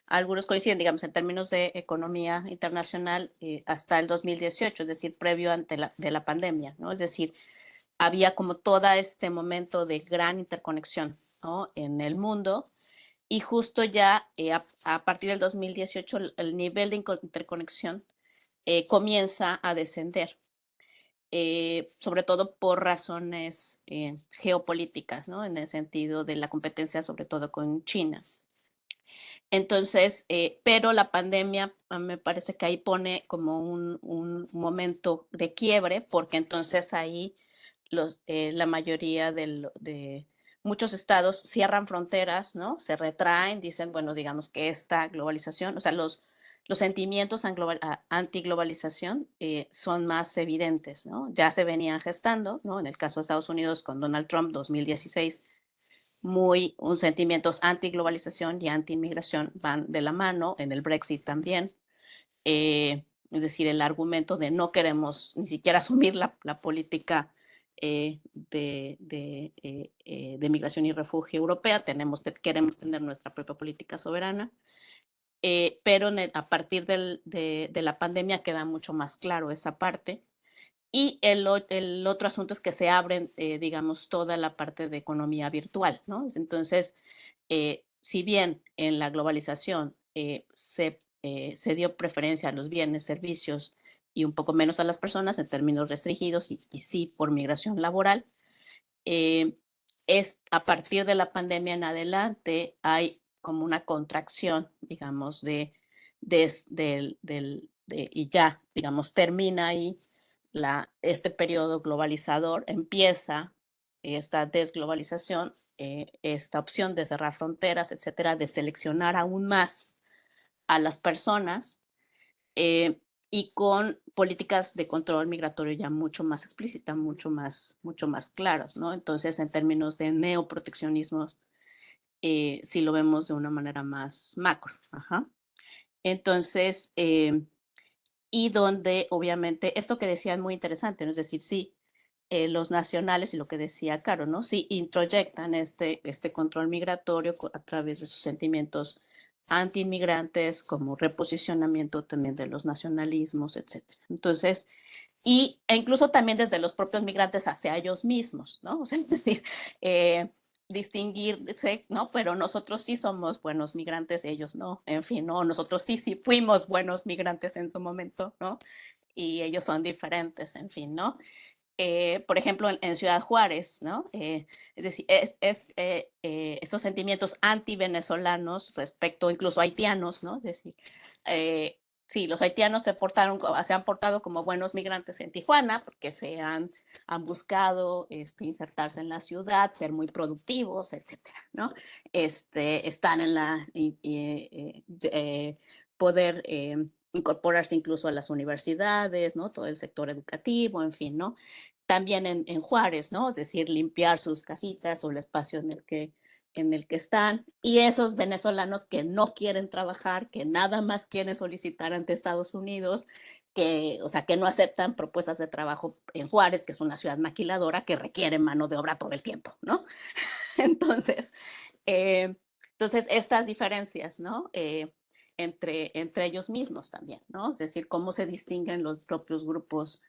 [SPEAKER 3] algunos coinciden, digamos, en términos de economía internacional hasta el 2018, es decir, previo de la pandemia, ¿no? Es decir, había como todo este momento de gran interconexión, ¿no?, en el mundo, y justo ya a partir del 2018 el nivel de interconexión comienza a descender, sobre todo por razones geopolíticas, ¿no?, en el sentido de la competencia sobre todo con China. Entonces, pero la pandemia me parece que ahí pone como un momento de quiebre, porque entonces ahí la mayoría de muchos estados cierran fronteras, ¿no? Se retraen, dicen, bueno, digamos que esta globalización, o sea, los sentimientos antiglobalización son más evidentes, ¿no? Ya se venían gestando, ¿no? En el caso de Estados Unidos con Donald Trump 2016, un sentimientos anti-globalización y anti-inmigración van de la mano, en el Brexit también. Es decir, el argumento de no queremos ni siquiera asumir la política de migración y refugio europea, queremos tener nuestra propia política soberana. Pero a partir de la pandemia queda mucho más claro esa parte. Y el otro asunto es que se abren, digamos, toda la parte de economía virtual, ¿no? Entonces, si bien en la globalización se dio preferencia a los bienes, servicios y un poco menos a las personas en términos restringidos y sí por migración laboral, es a partir de la pandemia en adelante hay como una contracción, digamos, y ya, digamos, termina ahí este periodo globalizador, empieza esta desglobalización, esta opción de cerrar fronteras, etcétera, de seleccionar aún más a las personas y con políticas de control migratorio ya mucho más explícitas, mucho más claras, ¿no? Entonces, en términos de neoproteccionismo, sí lo vemos de una manera más macro. Ajá. Entonces, y donde obviamente, esto que decían muy interesante, ¿no? Es decir, sí, los nacionales y lo que decía Caro, ¿no? Sí, introyectan este control migratorio a través de sus sentimientos anti-inmigrantes, como reposicionamiento también de los nacionalismos, etcétera. Entonces, e incluso también desde los propios migrantes hacia ellos mismos, ¿no? O sea, es decir, distinguirse, ¿no? Pero nosotros sí somos buenos migrantes, ellos no, en fin, ¿no? Nosotros sí fuimos buenos migrantes en su momento, ¿no? Y ellos son diferentes, en fin, ¿no? Por ejemplo, en Ciudad Juárez, ¿no? Es decir, estos sentimientos anti-venezolanos respecto incluso a haitianos, ¿no? Es decir, sí, los haitianos se han portado como buenos migrantes en Tijuana porque han buscado insertarse en la ciudad, ser muy productivos, etcétera, ¿no? Están en la poder incorporarse incluso a las universidades, ¿no? Todo el sector educativo, en fin, ¿no? También en Juárez, ¿no? Es decir, limpiar sus casitas o el espacio en el que están. Y esos venezolanos que no quieren trabajar, que nada más quieren solicitar ante Estados Unidos, o sea, que no aceptan propuestas de trabajo en Juárez, que es una ciudad maquiladora que requiere mano de obra todo el tiempo, ¿no? Entonces, estas diferencias, ¿no? Entre ellos mismos también, ¿no? Es decir, cómo se distinguen los propios grupos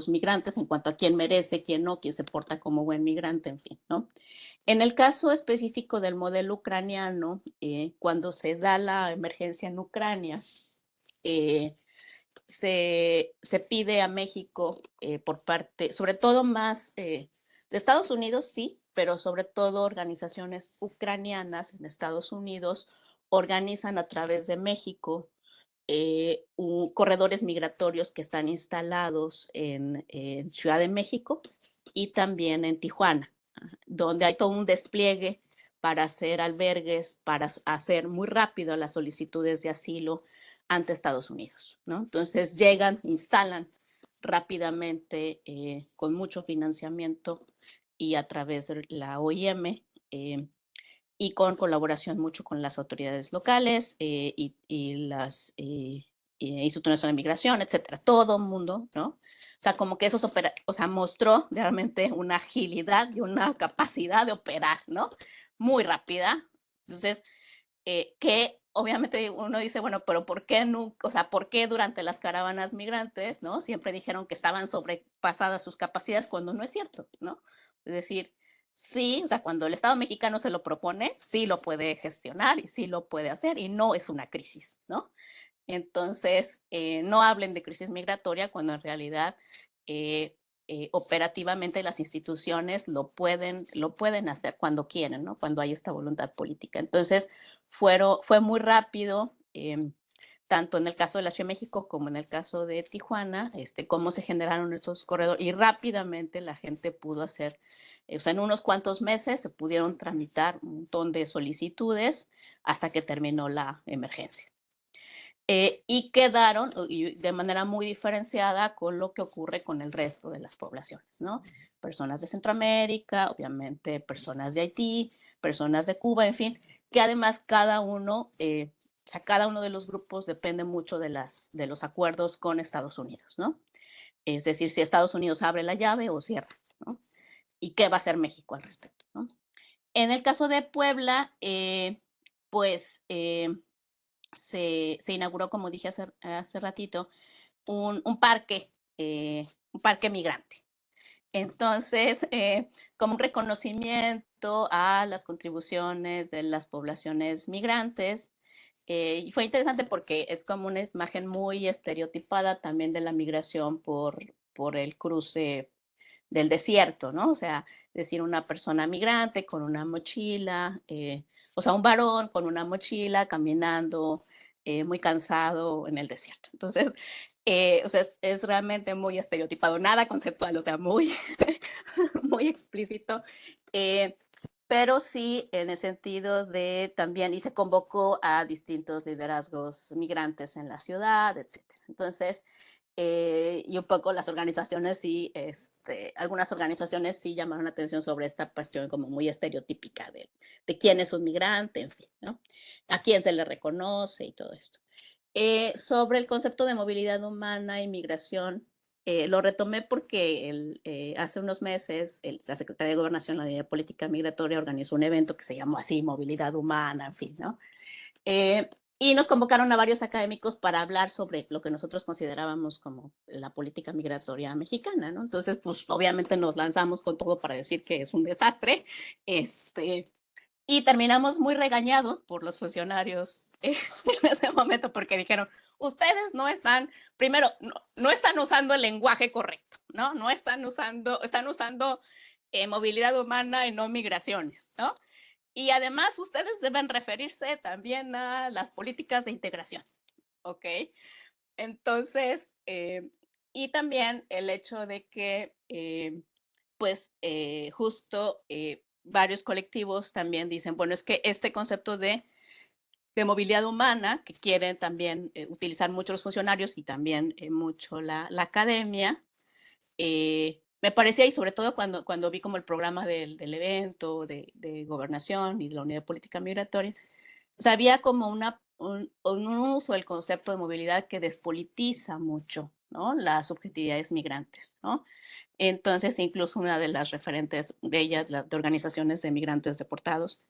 [SPEAKER 3] migrantes en cuanto a quién merece, quién no, quién se porta como buen migrante, en fin, ¿no? En el caso específico del modelo ucraniano, cuando se da la emergencia en Ucrania, se pide a México por parte, sobre todo más de Estados Unidos, sí, pero sobre todo organizaciones ucranianas en Estados Unidos organizan a través de México corredores migratorios que están instalados en Ciudad de México y también en Tijuana, donde hay todo un despliegue para hacer albergues, para hacer muy rápido las solicitudes de asilo ante Estados Unidos, ¿no? Entonces llegan, instalan rápidamente con mucho financiamiento y a través de la OIM y con colaboración mucho con las autoridades locales y las Instituto Nacional de Migración, etcétera, todo el mundo, ¿no? O sea, como que mostró realmente una agilidad y una capacidad de operar, ¿no? Muy rápida. Entonces, que obviamente uno dice, bueno, pero ¿por qué nunca, o sea, por qué durante las caravanas migrantes, ¿no? Siempre dijeron que estaban sobrepasadas sus capacidades cuando no es cierto, ¿no? Es decir, sí, o sea, cuando el Estado mexicano se lo propone, sí lo puede gestionar y sí lo puede hacer y no es una crisis, ¿no? Entonces, no hablen de crisis migratoria cuando en realidad operativamente las instituciones lo pueden hacer cuando quieren, ¿no? Cuando hay esta voluntad política. Entonces, fue muy rápido, tanto en el caso de la Ciudad de México como en el caso de Tijuana, cómo se generaron estos corredores y rápidamente la gente pudo hacer, o sea, en unos cuantos meses se pudieron tramitar un montón de solicitudes hasta que terminó la emergencia. Y quedaron de manera muy diferenciada con lo que ocurre con el resto de las poblaciones, ¿no? Personas de Centroamérica, obviamente personas de Haití, personas de Cuba, en fin, que además cada uno de los grupos depende mucho de los acuerdos con Estados Unidos, ¿no? Es decir, si Estados Unidos abre la llave o cierra, ¿no? ¿Y qué va a hacer México al respecto, ¿no? En el caso de Puebla, pues se inauguró, como dije hace ratito, un parque migrante. Entonces, como un reconocimiento a las contribuciones de las poblaciones migrantes, y fue interesante porque es como una imagen muy estereotipada también de la migración por el cruce del desierto, ¿no? O sea, decir una persona migrante con una mochila, o sea, un varón con una mochila caminando muy cansado en el desierto. Entonces, o sea, es realmente muy estereotipado, nada conceptual, o sea, muy, muy explícito. Pero sí en el sentido de también, y se convocó a distintos liderazgos migrantes en la ciudad, etc. Entonces, y un poco las organizaciones sí, algunas organizaciones sí llamaron la atención sobre esta cuestión como muy estereotípica de quién es un migrante, en fin, ¿no? A quién se le reconoce y todo esto. Sobre el concepto de movilidad humana y migración, lo retomé porque hace unos meses la Secretaría de Gobernación, la Unidad de Política Migratoria, organizó un evento que se llamó así, Movilidad Humana, en fin, ¿no? Y nos convocaron a varios académicos para hablar sobre lo que nosotros considerábamos como la política migratoria mexicana, ¿no? Entonces, pues obviamente nos lanzamos con todo para decir que es un desastre, y terminamos muy regañados por los funcionarios en ese momento porque dijeron, ustedes no están, primero, no están usando el lenguaje correcto, ¿no? No están usando movilidad humana y no migraciones, ¿no? Y además ustedes deben referirse también a las políticas de integración, ¿ok? Entonces, y también el hecho de que, justo varios colectivos también dicen, bueno, es que este concepto de movilidad humana, que quieren también utilizar mucho los funcionarios y también mucho la academia, me parecía, y sobre todo cuando vi como el programa del evento de gobernación y de la Unidad de Política Migratoria, o sea, había como un uso del concepto de movilidad que despolitiza mucho, ¿no? Las subjetividades migrantes, ¿no? Entonces, incluso una de las referentes de ellas, de organizaciones de migrantes deportados,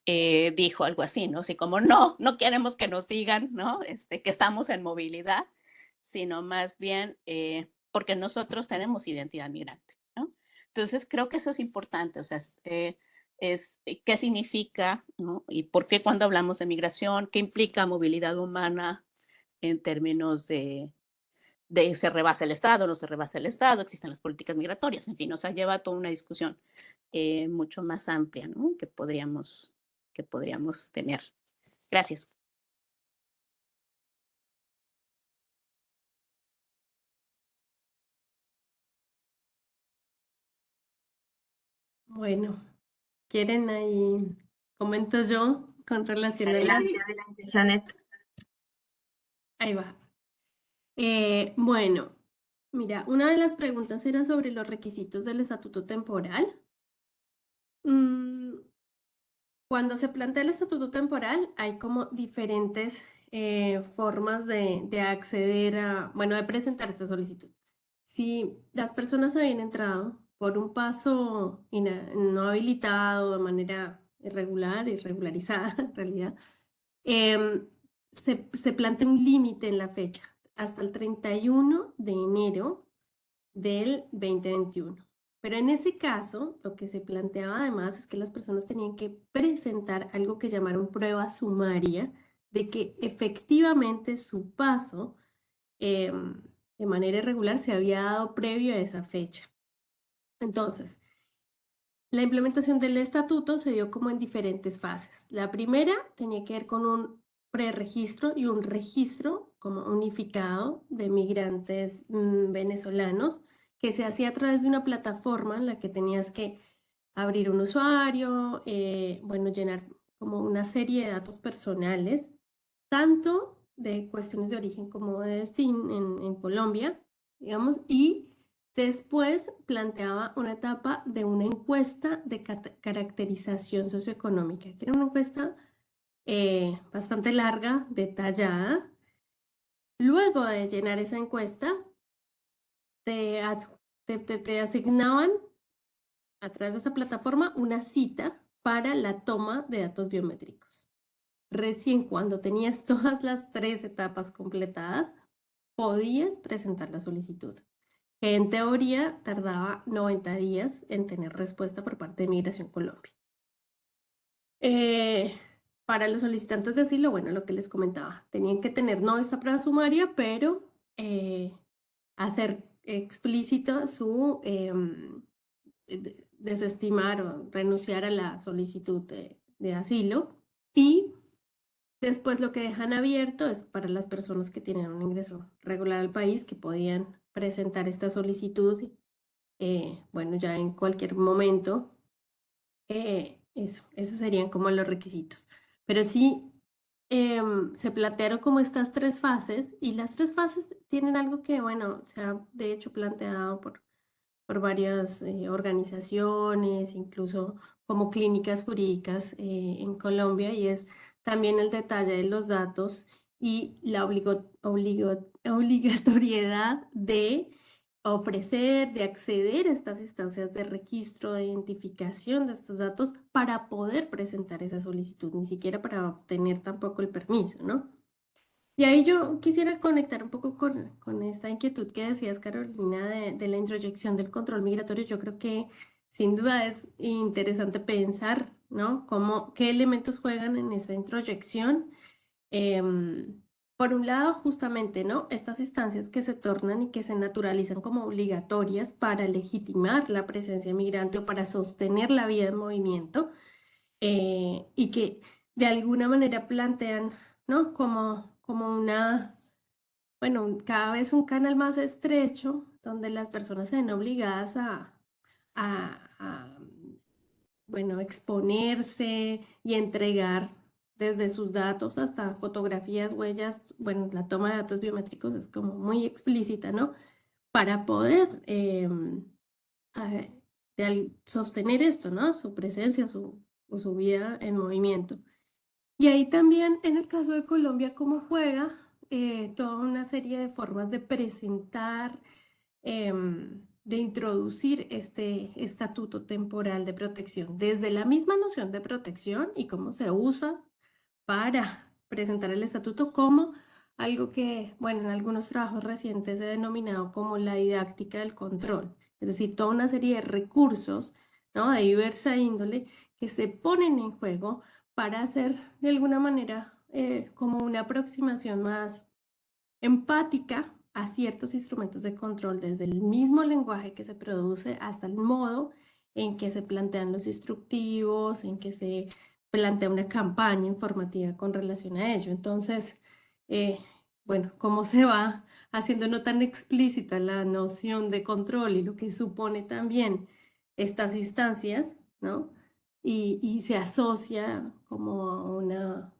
[SPEAKER 3] dijo algo así, ¿no? Así como, no queremos que nos digan, ¿no? Que estamos en movilidad, sino más bien porque nosotros tenemos identidad migrante, ¿no? Entonces, creo que eso es importante, o sea, qué significa, ¿no? Y por qué cuando hablamos de migración, qué implica movilidad humana en términos de se rebasa el Estado, no se rebasa el Estado, existen las políticas migratorias, en fin, o sea, lleva toda una discusión mucho más amplia, ¿no? que podríamos tener. Gracias.
[SPEAKER 4] Bueno, ¿quieren ahí comento yo con relación a
[SPEAKER 1] Adelante, adelante, Janet.
[SPEAKER 4] Ahí va. Bueno, mira, una de las preguntas era sobre los requisitos del estatuto temporal. Cuando se plantea el estatuto temporal, hay como diferentes formas de acceder a, bueno, de presentar esta solicitud. Si las personas habían entrado por un paso no habilitado, de manera irregularizada en realidad, se plantea un límite en la fecha, hasta el 31 de enero del 2021. Pero en ese caso, lo que se planteaba además es que las personas tenían que presentar algo que llamaron prueba sumaria de que efectivamente su paso de manera irregular se había dado previo a esa fecha. Entonces, la implementación del estatuto se dio como en diferentes fases. La primera tenía que ver con un preregistro y un registro como unificado de migrantes venezolanos que se hacía a través de una plataforma en la que tenías que abrir un usuario, bueno, llenar como una serie de datos personales, tanto de cuestiones de origen como de destino en Colombia, digamos, y después planteaba una etapa de una encuesta de caracterización socioeconómica, que era una encuesta bastante larga, detallada. Luego de llenar esa encuesta, te asignaban a través de esa plataforma una cita para la toma de datos biométricos. Recién cuando tenías todas las 3 etapas completadas, podías presentar la solicitud, que en teoría tardaba 90 días en tener respuesta por parte de Migración Colombia. Para los solicitantes de asilo, bueno, lo que les comentaba, tenían que tener no esta prueba sumaria, pero hacer explícita su desestimar o renunciar a la solicitud de asilo. Y después lo que dejan abierto es para las personas que tienen un ingreso regular al país, que podían presentar esta solicitud, bueno, ya en cualquier momento. Esos serían como los requisitos. Pero sí, se plantearon como estas tres fases, y las tres fases tienen algo que, bueno, se ha de hecho planteado por varias organizaciones, incluso como clínicas jurídicas en Colombia, y es también el detalle de los datos y la obligatoriedad de ofrecer, de acceder a estas instancias de registro, de identificación de estos datos para poder presentar esa solicitud, ni siquiera para obtener tampoco el permiso, ¿no? Y ahí yo quisiera conectar un poco con esta inquietud que decías, Carolina, de la introyección del control migratorio. Yo creo que sin duda es interesante pensar, ¿no? Qué elementos juegan en esa introyección. Em, por un lado, justamente, ¿no? Estas instancias que se tornan y que se naturalizan como obligatorias para legitimar la presencia migrante o para sostener la vida en movimiento, y que de alguna manera plantean, ¿no? Como bueno, cada vez un canal más estrecho donde las personas se ven obligadas a, bueno, exponerse y entregar desde sus datos hasta fotografías, huellas, bueno, la toma de datos biométricos es como muy explícita, ¿no? Para poder eh, sostener esto, ¿no? Su presencia, o su vida en movimiento. Y ahí también, en el caso de Colombia, cómo juega toda una serie de formas de presentar, de introducir este estatuto temporal de protección, desde la misma noción de protección y cómo se usa para presentar el estatuto como algo que, bueno, en algunos trabajos recientes se ha denominado como la didáctica del control, es decir, toda una serie de recursos, ¿no? De diversa índole que se ponen en juego para hacer de alguna manera como una aproximación más empática a ciertos instrumentos de control, desde el mismo lenguaje que se produce hasta el modo en que se plantean los instructivos, en que se plantea una campaña informativa con relación a ello. Entonces, eh, bueno, cómo se va haciendo no tan explícita la noción de control y lo que supone también estas instancias, ¿no? Y se asocia como a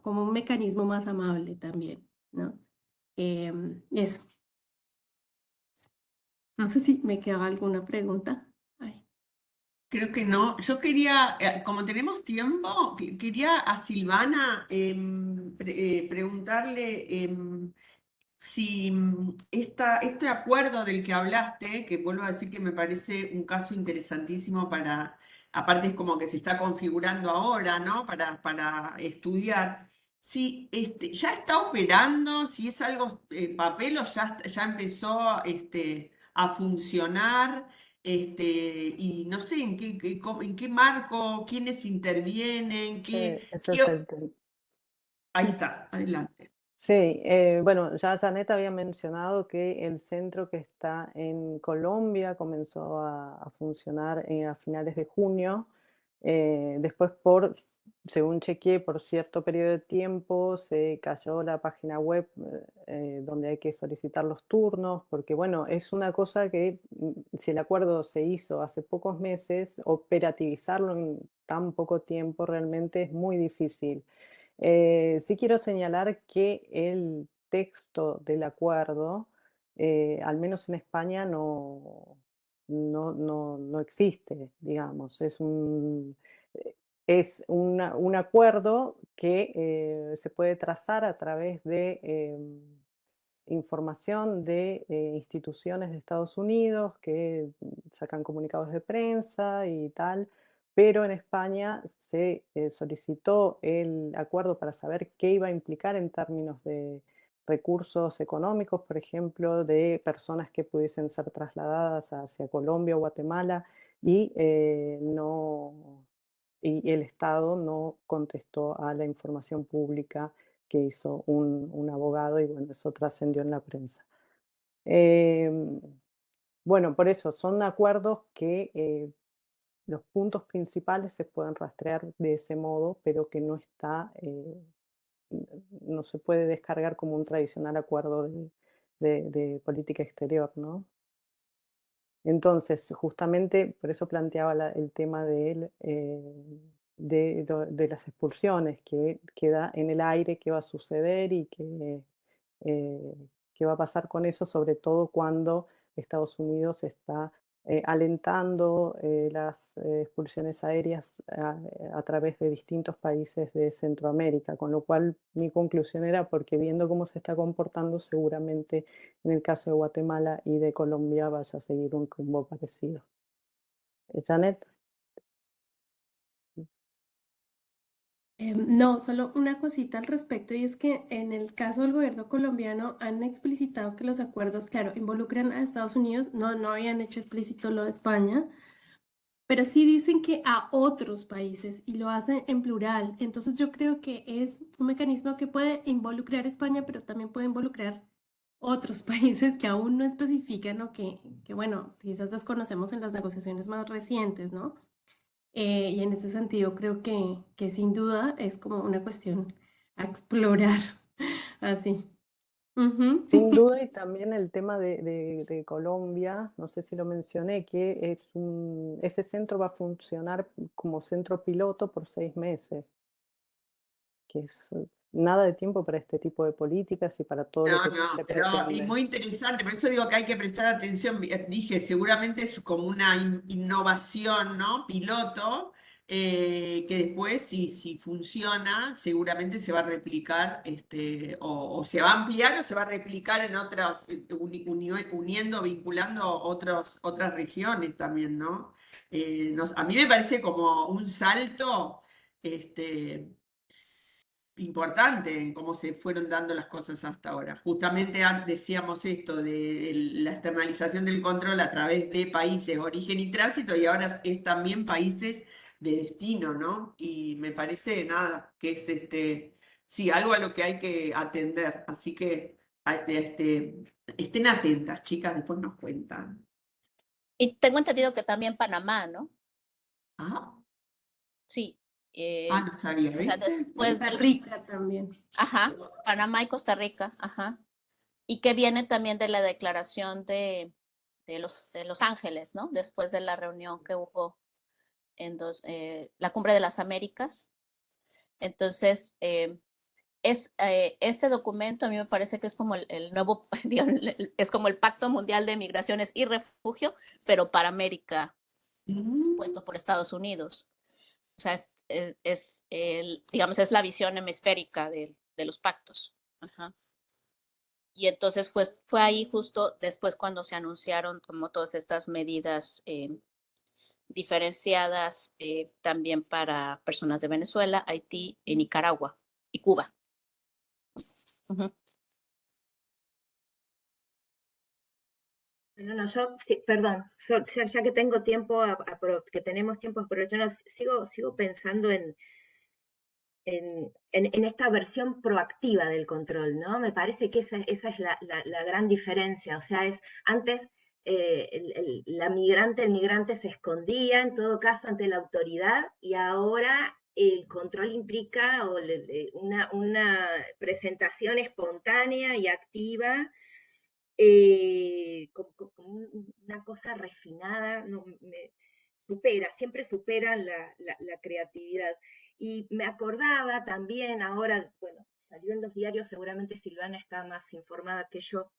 [SPEAKER 4] como un mecanismo más amable también, ¿no? Eso. No sé si me quedaba alguna pregunta. Ay.
[SPEAKER 2] Creo que no. Yo quería, como tenemos tiempo, quería a Silvana preguntarle si este acuerdo del que hablaste, que vuelvo a decir que me parece un caso interesantísimo para, aparte es como que se está configurando ahora, ¿no? Para estudiar. Si ya está operando, si es algo papel o ya empezó a funcionar, y no sé en qué marco, quiénes intervienen,
[SPEAKER 6] Ese es el tema.
[SPEAKER 2] ahí está, adelante.
[SPEAKER 6] Sí, bueno, ya Janet había mencionado que el centro que está en Colombia comenzó a funcionar a finales de junio. Después, según chequeé, por cierto periodo de tiempo se cayó la página web donde hay que solicitar los turnos, porque bueno, es una cosa que si el acuerdo se hizo hace pocos meses, operativizarlo en tan poco tiempo realmente es muy difícil. Sí quiero señalar que el texto del acuerdo, al menos en España, no existe, digamos. Es un acuerdo que se puede trazar a través de información de instituciones de Estados Unidos que sacan comunicados de prensa y tal, pero en España se solicitó el acuerdo para saber qué iba a implicar en términos de recursos económicos, por ejemplo, de personas que pudiesen ser trasladadas hacia Colombia o Guatemala y no y el Estado no contestó a la información pública que hizo un abogado y bueno, eso trascendió en la prensa. Em, bueno, por eso son acuerdos que los puntos principales se pueden rastrear de ese modo, pero que no está, no se puede descargar como un tradicional acuerdo de política exterior, ¿no? Entonces, justamente por eso planteaba el tema de las expulsiones, que queda en el aire qué va a suceder y qué va a pasar con eso, sobre todo cuando Estados Unidos está alentando las expulsiones aéreas a través de distintos países de Centroamérica, con lo cual mi conclusión era porque viendo cómo se está comportando, seguramente en el caso de Guatemala y de Colombia vaya a seguir un rumbo parecido. Janet.
[SPEAKER 4] No, solo una cosita al respecto, y es que en el caso del gobierno colombiano han explicitado que los acuerdos, claro, involucran a Estados Unidos, no habían hecho explícito lo de España, pero sí dicen que a otros países y lo hacen en plural. Entonces yo creo que es un mecanismo que puede involucrar a España, pero también puede involucrar otros países que aún no especifican o que bueno, quizás desconocemos en las negociaciones más recientes, ¿no? Y en ese sentido creo que sin duda es como una cuestión a explorar así. Ujú.
[SPEAKER 6] Sin duda, y también el tema de Colombia, no sé si lo mencioné, que ese centro va a funcionar como centro piloto por 6 meses, que es nada de tiempo para este tipo de políticas y para todo lo
[SPEAKER 2] No,
[SPEAKER 6] que
[SPEAKER 2] no,
[SPEAKER 6] se
[SPEAKER 2] pero y
[SPEAKER 6] pretende.
[SPEAKER 2] muy interesante, por eso digo que hay que prestar atención. Dije, seguramente es como una innovación, ¿no? Piloto, que después, si funciona, seguramente se va a replicar, o se va a ampliar o se va a replicar en otras, uniendo, vinculando otras regiones también, ¿no? A mí me parece como un salto, importante en cómo se fueron dando las cosas hasta ahora. Justamente decíamos esto de la externalización del control a través de países, origen y tránsito, y ahora es también países de destino, ¿no? Y me parece, nada, que es sí, algo a lo que hay que atender. Así que estén atentas, chicas, después nos cuentan.
[SPEAKER 3] Y tengo entendido que también Panamá, ¿no?
[SPEAKER 2] Ah,
[SPEAKER 3] Sí.
[SPEAKER 2] no sabía,
[SPEAKER 3] O sea,
[SPEAKER 2] ¿viste?
[SPEAKER 3] después
[SPEAKER 4] Costa
[SPEAKER 3] del...
[SPEAKER 4] Rica también.
[SPEAKER 3] Ajá, Panamá y Costa Rica, ajá. Y que viene también de la declaración de Los Ángeles, ¿no? Después de la reunión que hubo en la Cumbre de las Américas. Entonces, ese documento a mí me parece que es como el nuevo, es como el Pacto Mundial de Migraciones y Refugio, pero para América, puesto por Estados Unidos. O sea, digamos, es la visión hemisférica de los pactos. Ajá. Y entonces, pues, fue ahí justo después cuando se anunciaron como todas estas medidas diferenciadas también para personas de Venezuela, Haití y Nicaragua y Cuba. Uh-huh.
[SPEAKER 1] No, yo, sí, perdón, ya que tengo tiempo, que tenemos tiempo, aprovechando, sigo pensando en esta versión proactiva del control, ¿no? Me parece que esa es la gran diferencia, o sea, antes el migrante se escondía en todo caso ante la autoridad y ahora el control implica una presentación espontánea y activa, como una cosa refinada, no, siempre supera la creatividad. Y me acordaba también ahora, bueno, salió en los diarios, seguramente Silvana está más informada que yo,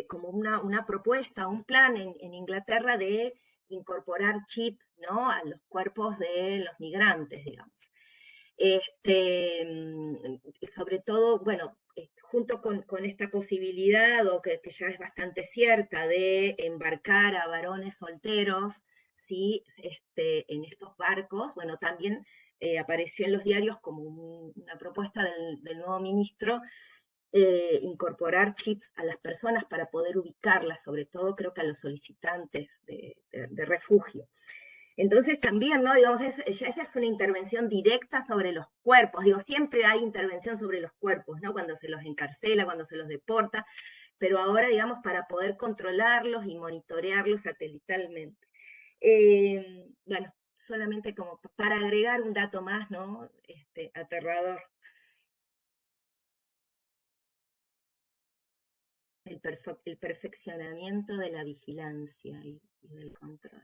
[SPEAKER 1] como una propuesta, un plan en Inglaterra de incorporar chip, ¿no? A los cuerpos de los migrantes, digamos. Sobre todo, bueno, junto con esta posibilidad, o que ya es bastante cierta, de embarcar a varones solteros, ¿sí? En estos barcos, bueno, también apareció en los diarios como una propuesta del nuevo ministro, incorporar chips a las personas para poder ubicarlas, sobre todo creo que a los solicitantes de refugio. Entonces también, ¿no? Digamos, ya esa es una intervención directa sobre los cuerpos. Digo, siempre hay intervención sobre los cuerpos, ¿no? Cuando se los encarcela, cuando se los deporta, pero ahora, digamos, para poder controlarlos y monitorearlos satelitalmente. Bueno, solamente como para agregar un dato más, ¿no? Aterrador. El perfeccionamiento de la vigilancia y del control.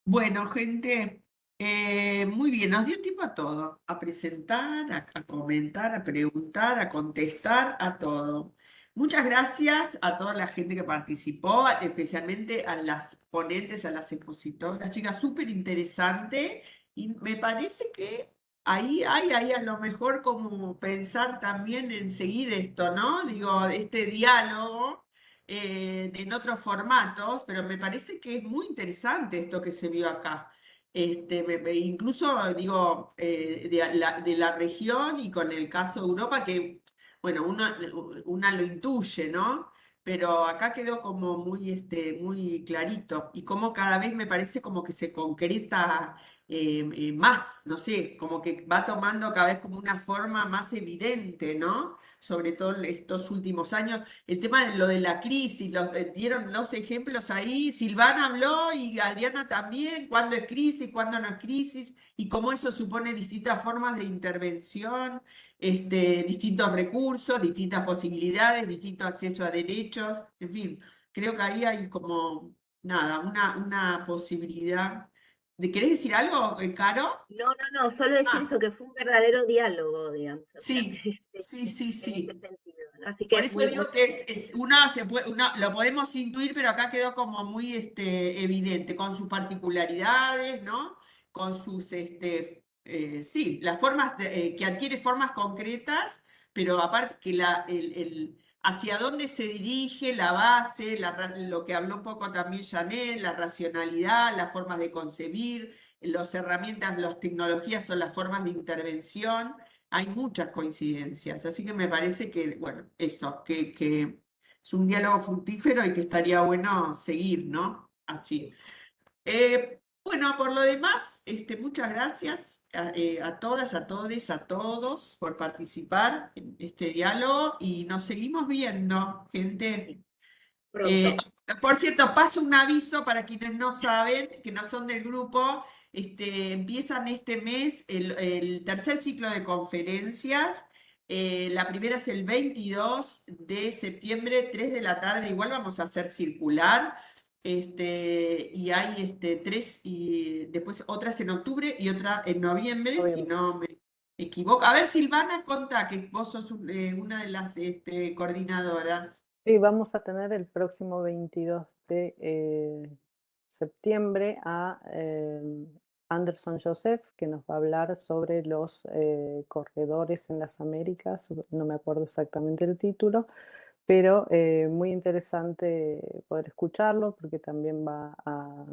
[SPEAKER 2] Bueno, gente, Muy bien, nos dio tiempo a todo, a presentar, a comentar, a preguntar, a contestar, a todo. Muchas gracias a toda la gente que participó, especialmente a las ponentes, a las expositoras, chicas, súper interesante. Y me parece que ahí hay a lo mejor como pensar también en seguir esto, ¿no? Digo, este diálogo en otros formatos, pero me parece que es muy interesante esto que se vio acá. Incluso digo, de la región y con el caso de Europa, que, bueno, una lo intuye, ¿no? Pero acá quedó como muy clarito y como cada vez me parece como que se concreta más, no sé, como que va tomando cada vez como una forma más evidente, ¿no? Sobre todo en estos últimos años. El tema de lo de la crisis, dieron los ejemplos ahí, Silvana habló y Adriana también, cuándo es crisis, cuándo no es crisis, y cómo eso supone distintas formas de intervención, distintos recursos, distintas posibilidades, distinto acceso a derechos, en fin, creo que ahí hay como, nada, una posibilidad. ¿Querés decir algo, Caro?
[SPEAKER 1] No, solo decir eso, que fue un verdadero diálogo, digamos, o sea,
[SPEAKER 2] Sí, sí, sí,
[SPEAKER 1] en
[SPEAKER 2] sí.
[SPEAKER 1] este sentido, ¿no? Así
[SPEAKER 2] Por
[SPEAKER 1] que
[SPEAKER 2] eso
[SPEAKER 1] muy, muy
[SPEAKER 2] digo que lo podemos intuir, pero acá quedó como muy evidente, con sus particularidades, ¿no? Con sus, sí, las formas que adquiere formas concretas, pero aparte que hacia dónde se dirige, la base, lo que habló un poco también Janet, la racionalidad, las formas de concebir, las herramientas, las tecnologías son las formas de intervención. Hay muchas coincidencias, así que me parece que, bueno, eso, que es un diálogo fructífero y que estaría bueno seguir, ¿no? Así. Bueno, por lo demás, muchas gracias a todas, a todes, a todos por participar en este diálogo y nos seguimos viendo, gente.
[SPEAKER 1] pronto.
[SPEAKER 2] Por cierto, paso un aviso para quienes no saben, que no son del grupo, empiezan este mes el tercer ciclo de conferencias. La primera es el 22 de septiembre, 3 de la tarde, igual vamos a hacer circular. Y hay tres, y después otras en octubre y otra en noviembre, si no me equivoco. A ver, Silvana, contá que vos sos una de las coordinadoras.
[SPEAKER 6] Sí, vamos a tener el próximo 22 de septiembre a Anderson Joseph, que nos va a hablar sobre los corredores en las Américas, no me acuerdo exactamente el título, pero muy interesante poder escucharlo porque también va a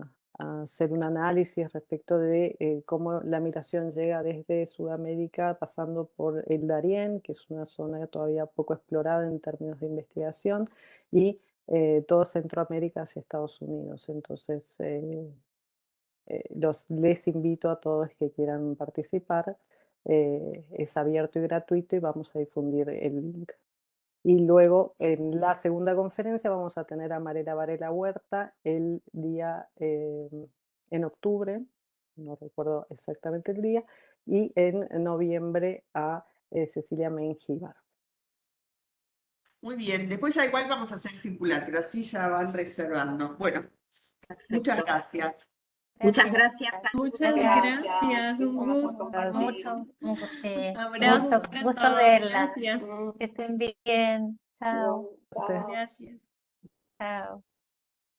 [SPEAKER 6] hacer un análisis respecto de cómo la migración llega desde Sudamérica pasando por el Darién, que es una zona todavía poco explorada en términos de investigación, y todo Centroamérica hacia Estados Unidos. Entonces, les invito a todos que quieran participar. Es abierto y gratuito y vamos a difundir el link. Y luego en la segunda conferencia vamos a tener a Marela Varela Huerta el día en octubre, no recuerdo exactamente el día, y en noviembre a Cecilia Mengíbar.
[SPEAKER 2] Muy bien, después ya igual vamos a hacer circular, pero así ya van reservando. Bueno,
[SPEAKER 1] Perfecto.
[SPEAKER 2] muchas gracias.
[SPEAKER 1] Muchas gracias.
[SPEAKER 4] Muchas gracias, un gusto.
[SPEAKER 5] Mucho,
[SPEAKER 4] Abrazos para
[SPEAKER 5] gusto
[SPEAKER 4] todos.
[SPEAKER 5] verla.
[SPEAKER 4] Gracias.
[SPEAKER 5] Que estén bien. Chao.
[SPEAKER 4] Gracias.
[SPEAKER 5] Chao.